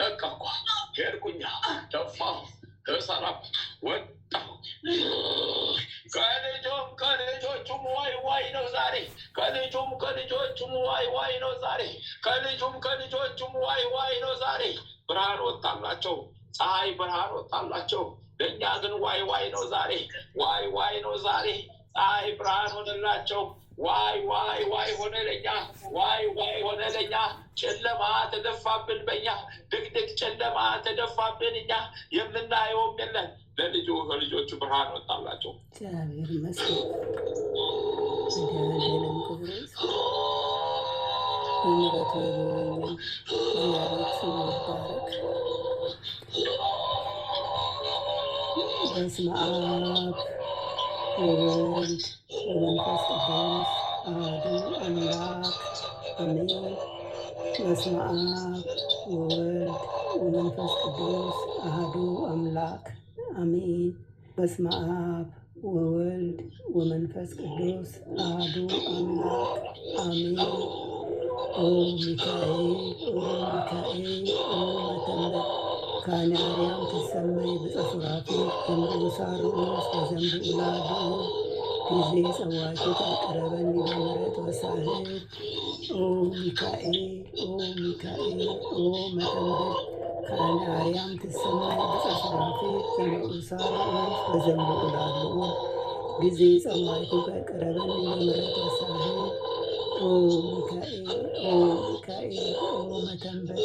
ለቀኳ ሄድኩኛ ደፋሁ ተሰራብ ወጣሁ። ከልጆቹም ዋይ ነው ዛሬ። ከልጆቹም ዋይ ነው ዛሬ። ከልጆቹም ዋይ ነው ዛሬ። ብርሃን ወጣላቸው፣ ፀሐይ ብርሃን ወጣላቸው። ለእኛ ግን ዋይ ነው ዛሬ። ዋይ ነው ዛሬ። ፀሐይ ብርሃን ሆነላቸው። ዋይ ሆነ ለኛ ዋይ ሆነ ለኛ ጨለማ ተደፋብን በኛ ድቅድቅ ጨለማ ተደፋብን እኛ የምናየውም የለን ለልጆቹ ብርሃን ወጣላቸው። እግዚአብሔር ይመስገን። መድኃኔዓለም ክብር ይስፋ። በምሕረቱ የጎበኘን እግዚአብሔር ስሙ ይባረክ። በስመ አብ ወወልድ ወመንፈስ ቅዱስ አሐዱ አምላክ አሜን። በስመ አብ ወወልድ ወመንፈስ ቅዱስ አሐዱ አምላክ አሜን። በስመ አብ ወወልድ ወመንፈስ ቅዱስ አሐዱ አምላክ አሜን። ኦ ሚካኤል መተንበት ካህነ አርያም ትሰመይ ብፀሱራፊ ዘምርኡሳርኡስ ወዘምብኡላዱ ጊዜ ጸዋቱ ታቀረበኒ በምሕረት ወሳህል ኦ ሚካኤል ኦ መተንበት ካህነ አርያም ትሰመይ ብፀሱራፊ ዘምርኡሳርኡስ ወዘምብኡላዱ ጊዜ ጸዋቱ ታቀረበኒ በምሕረት ወሳህል ኦ ሚካኤል ኦ መተንበት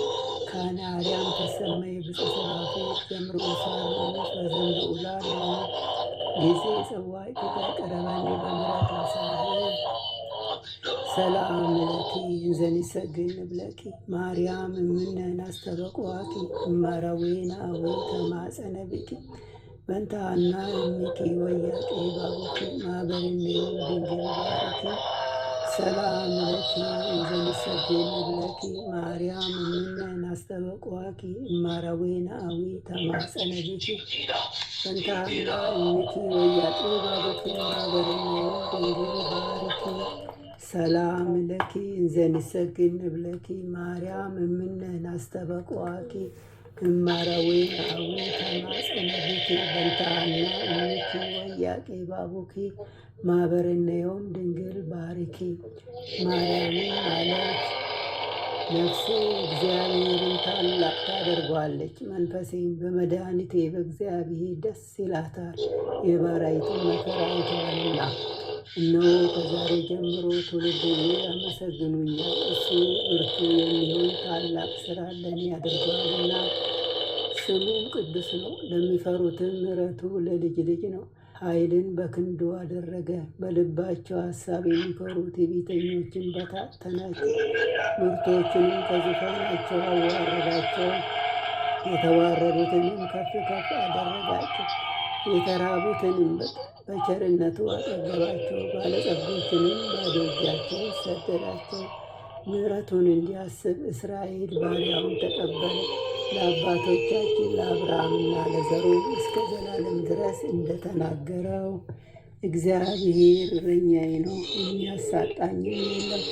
ካህነ አርያም ተሰመይ ብፀሱራፊ ዘምርኡሳርኡስ ወዘምብኡላዱ ጊዜ ጸዋዕቱ ታቀረበኒ በምሕረት ወሳህል ሰላም ለኪ እንዘንሰግድ ንብለኪ ማርያም እምነ ናስተበቅዋኪ እማራዊነ አዊ ተማፀነ ብኪ በንታና እምኪ ወያቄ ባቡኪ ማህበርኔው ድንግል ባርኪ ሰላም ለኪ እንዘንሰግድ ንብለኪ ማርያም እምነ ናስተበቅዋኪ እማራዊነ አዊ ተማፀነ ብኪ በንታና እምኪ ወያቄ ባቡኪ ማህበርኔው ድንግል ባርኪ ሰላም ለኪ እንዘንሰግድ ንብለኪ ማርያም እምነ ናስተበቅዋኪ እማራዊነ አዊ ተማፀነ ብኪ በንታና እምኪ ወያቄ ባቡኪ ማህበርኔዮም ድንግል ባርኪ። ማርያምን ማለት ነፍሴ እግዚአብሔርን ታላቅ ታደርጓለች፣ መንፈሴም በመድኃኒቴ በእግዚአብሔር ደስ ይላታል፣ የባሪያይቱን መከራ አይተዋልና። እነሆ ከዛሬ ጀምሮ ትውልድ ሁሉ ያመሰግኑኛል፣ እሱ ብርቱ የሚሆን ታላቅ ሥራ ለእኔ አድርጓልና። ስሙም ቅዱስ ነው፣ ለሚፈሩትም ምሕረቱ ለልጅ ልጅ ነው። ኃይልን በክንዱ አደረገ፣ በልባቸው ሐሳብ የሚፈሩ ትዕቢተኞችን በታተናቸው፣ ብርቶችንም ከዙፋናቸው አዋረዳቸው፣ የተዋረዱትንም ከፍ ከፍ አደረጋቸው፣ የተራቡትንም በቸርነቱ አጠገባቸው፣ ባለጸጎችንም ባዶ እጃቸውን ሰደዳቸው። ምሕረቱን እንዲያስብ እስራኤል ባሪያውን ተቀበለ፣ ለአባቶቻችን ለአብርሃምና ለዘሩ እስከ ዘላለም ድረስ እንደተናገረው። እግዚአብሔር እረኛዬ ነው፣ የሚያሳጣኝም የለም።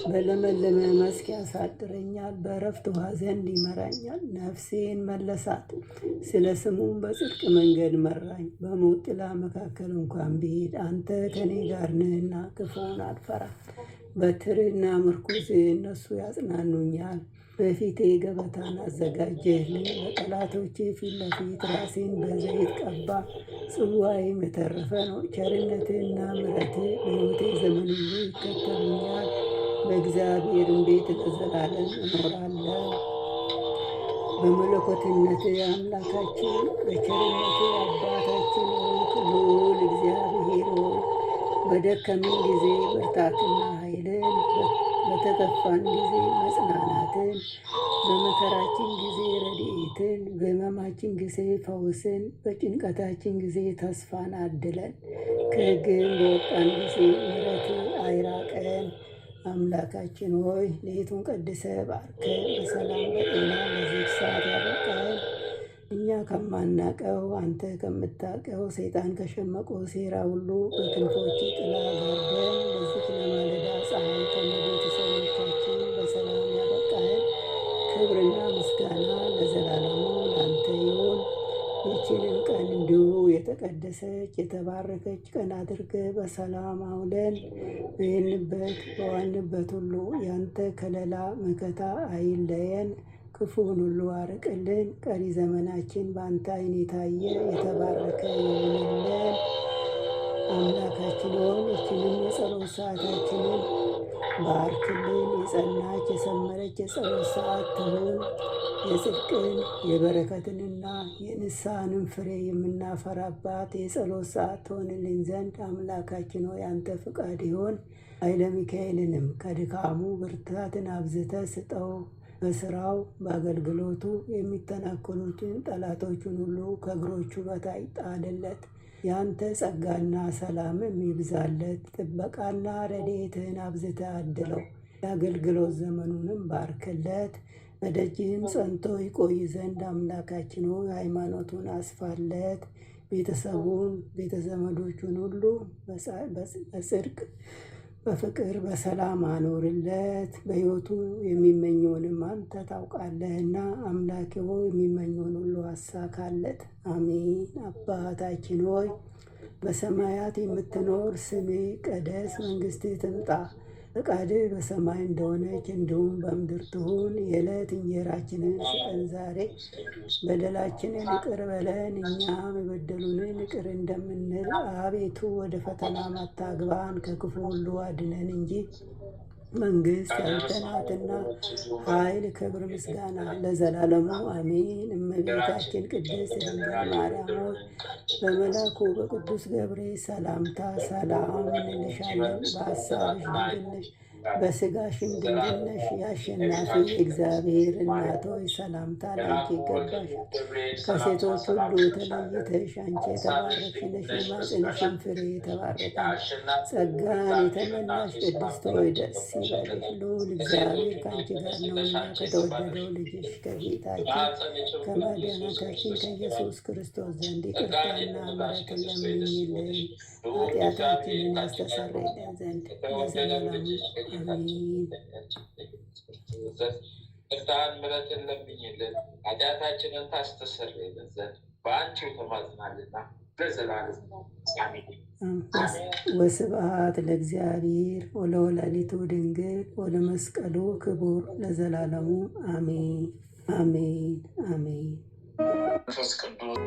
በለመለመ መስክ ያሳድረኛል፣ በዕረፍት ውኃ ዘንድ ይመራኛል። ነፍሴን መለሳት፣ ስለ ስሙም በጽድቅ መንገድ መራኝ። በሞት ጥላ መካከል እንኳን ብሄድ አንተ ከኔ ጋር ነህና ክፉውን አልፈራም። በትርና ምርኩዝ እነሱ ያጽናኑኛል። በፊቴ ገበታን አዘጋጀህልኝ፣ በጠላቶቼ ፊት ለፊት ራሴን በዘይት ቀባ። ጽዋዬም የተረፈ ነው። ቸርነትህና ምሕረትህ በሕይወቴ ዘመን ሁሉ ይከተሉኛል። በእግዚአብሔርም ቤት ለዘላለም እኖራለሁ። በመለኮትነትህ አምላካችን፣ በቸርነትህ አባታችን ሆንክ። ልዑል እግዚአብሔር ሆይ በደከምን ጊዜ ብርታትና ኃይልን፣ በተከፋን ጊዜ መጽናናትን፣ በመከራችን ጊዜ ረድኤትን፣ በሕመማችን ጊዜ ፈውስን፣ በጭንቀታችን ጊዜ ተስፋን አድለን። ከሕግም በወጣን ጊዜ ምሕረትህ አይራቀን። አምላካችን ሆይ ሌቱን ቀድሰ ባርከ በሰላም በጤና ለዚህ ሰዓት ያበቃል። እኛ ከማናቀው አንተ ከምታቀው ሰይጣን ከሸመቀው ሴራ ሁሉ በክንፎች ጥላ ጋርደን ለዚህ ለማለዳ ፀሐይ ከነቤተሰቦቻችን በሰላም ያበቃል። ክብርና ምስጋና ለዘላለሙ ላንተ ይሁን። ይህችንም ቀን እንዲሁ የተቀደሰች የተባረከች ቀን አድርገ በሰላም አውለን። በዋልንበት ሁሉ ያንተ ከለላ መከታ አይለየን። ክፉን ሁሉ አርቅልን። ቀሪ ዘመናችን በአንተ ዓይን የታየ የተባረከ ይሁንልን። አምላካችን ሆይ ይህችንም የጸሎት ሰዓታችንን ባርክልን። የጸናች የሰመረች የጸሎት ሰዓት ትሁን። የጽድቅን የበረከትንና የንስሐንም ፍሬ የምናፈራባት የጸሎት ሰዓት ትሆንልን ዘንድ አምላካችን ሆይ አንተ ፍቃድ ይሆን። ኃይለ ሚካኤልንም ከድካሙ ብርታትን አብዝተ ስጠው። በስራው በአገልግሎቱ የሚተናኮሉትን ጠላቶቹን ሁሉ ከእግሮቹ በታች ጣልለት። ያንተ ጸጋና ሰላምም ይብዛለት። ጥበቃና ረድኤትህን አብዝተ አድለው። የአገልግሎት ዘመኑንም ባርክለት። በደጅህም ጸንቶ ይቆይ ዘንድ አምላካችን ሆይ ሃይማኖቱን አስፋለት። ቤተሰቡን ቤተዘመዶቹን ሁሉ በጽድቅ በፍቅር በሰላም አኖርለት። በሕይወቱ የሚመኘውንም አንተ ታውቃለህና አምላኬ ሆይ የሚመኘውን ሁሉ አሳካለት። አሜን። አባታችን ሆይ በሰማያት የምትኖር ስምህ ይቀደስ፣ መንግሥትህ ትምጣ፣ ፈቃድህ በሰማይ እንደሆነች እንዲሁም በምድር ትሁን። የዕለት እንጀራችንን ስጠን ዛሬ፣ በደላችንን ይቅር በለን እኛም የበደሉንን ይቅር እንደምንል። አቤቱ ወደ ፈተና አታግባን፣ ከክፉ ሁሉ አድነን እንጂ መንግሥት ያንተ ናትና ኃይል፣ ክብር፣ ምስጋና ለዘላለሙ አሜን። እመቤታችን ቅድስት ድንግል ማርያም ሆይ በመልአኩ በቅዱስ ገብርኤል ሰላምታ ሰላም እንልሻለን። በሐሳብሽ ድንግል ነሽ፣ በሥጋሽም ድንግል ነሽ። የአሸናፊ እግዚአብሔር እናት ሆይ ሰላምታ ላንቺ ይገባሻል። ከሴቶች ሁሉ ተለይተሽ አንቺ የተባረክሽ ነሽ፣ የማኅፀንሽም ፍሬ የተባረከ ነው። ጸጋን የተመላሽ ቅድስት ሆይ ደስ ይበልሽ፣ ልዑል እግዚአብሔር ከአንቺ ጋር ነውና ከተወደደው ልጅሽ ከጌታችን ከመድኃኒታችን ከኢየሱስ ክርስቶስ ዘንድ ይቅርታና ምሕረትን ለምኝልን ኃጢአታችንን ያስተሰርይልን ዘንድ ለዘላለሙ አሜን። ቅርታን ምሕረትን ለምኝልን ኃጢአታችንን ታስተሰርይልን ዘንድ በአንቺው ተማጽናልና ለዘላለሙ አሜን። ወስብሐት ለእግዚአብሔር ወለወላዲቱ ድንግል ወለመስቀሉ ክቡር ለዘላለሙ አሜን አሜን አሜን። መንፈስ ቅዱስ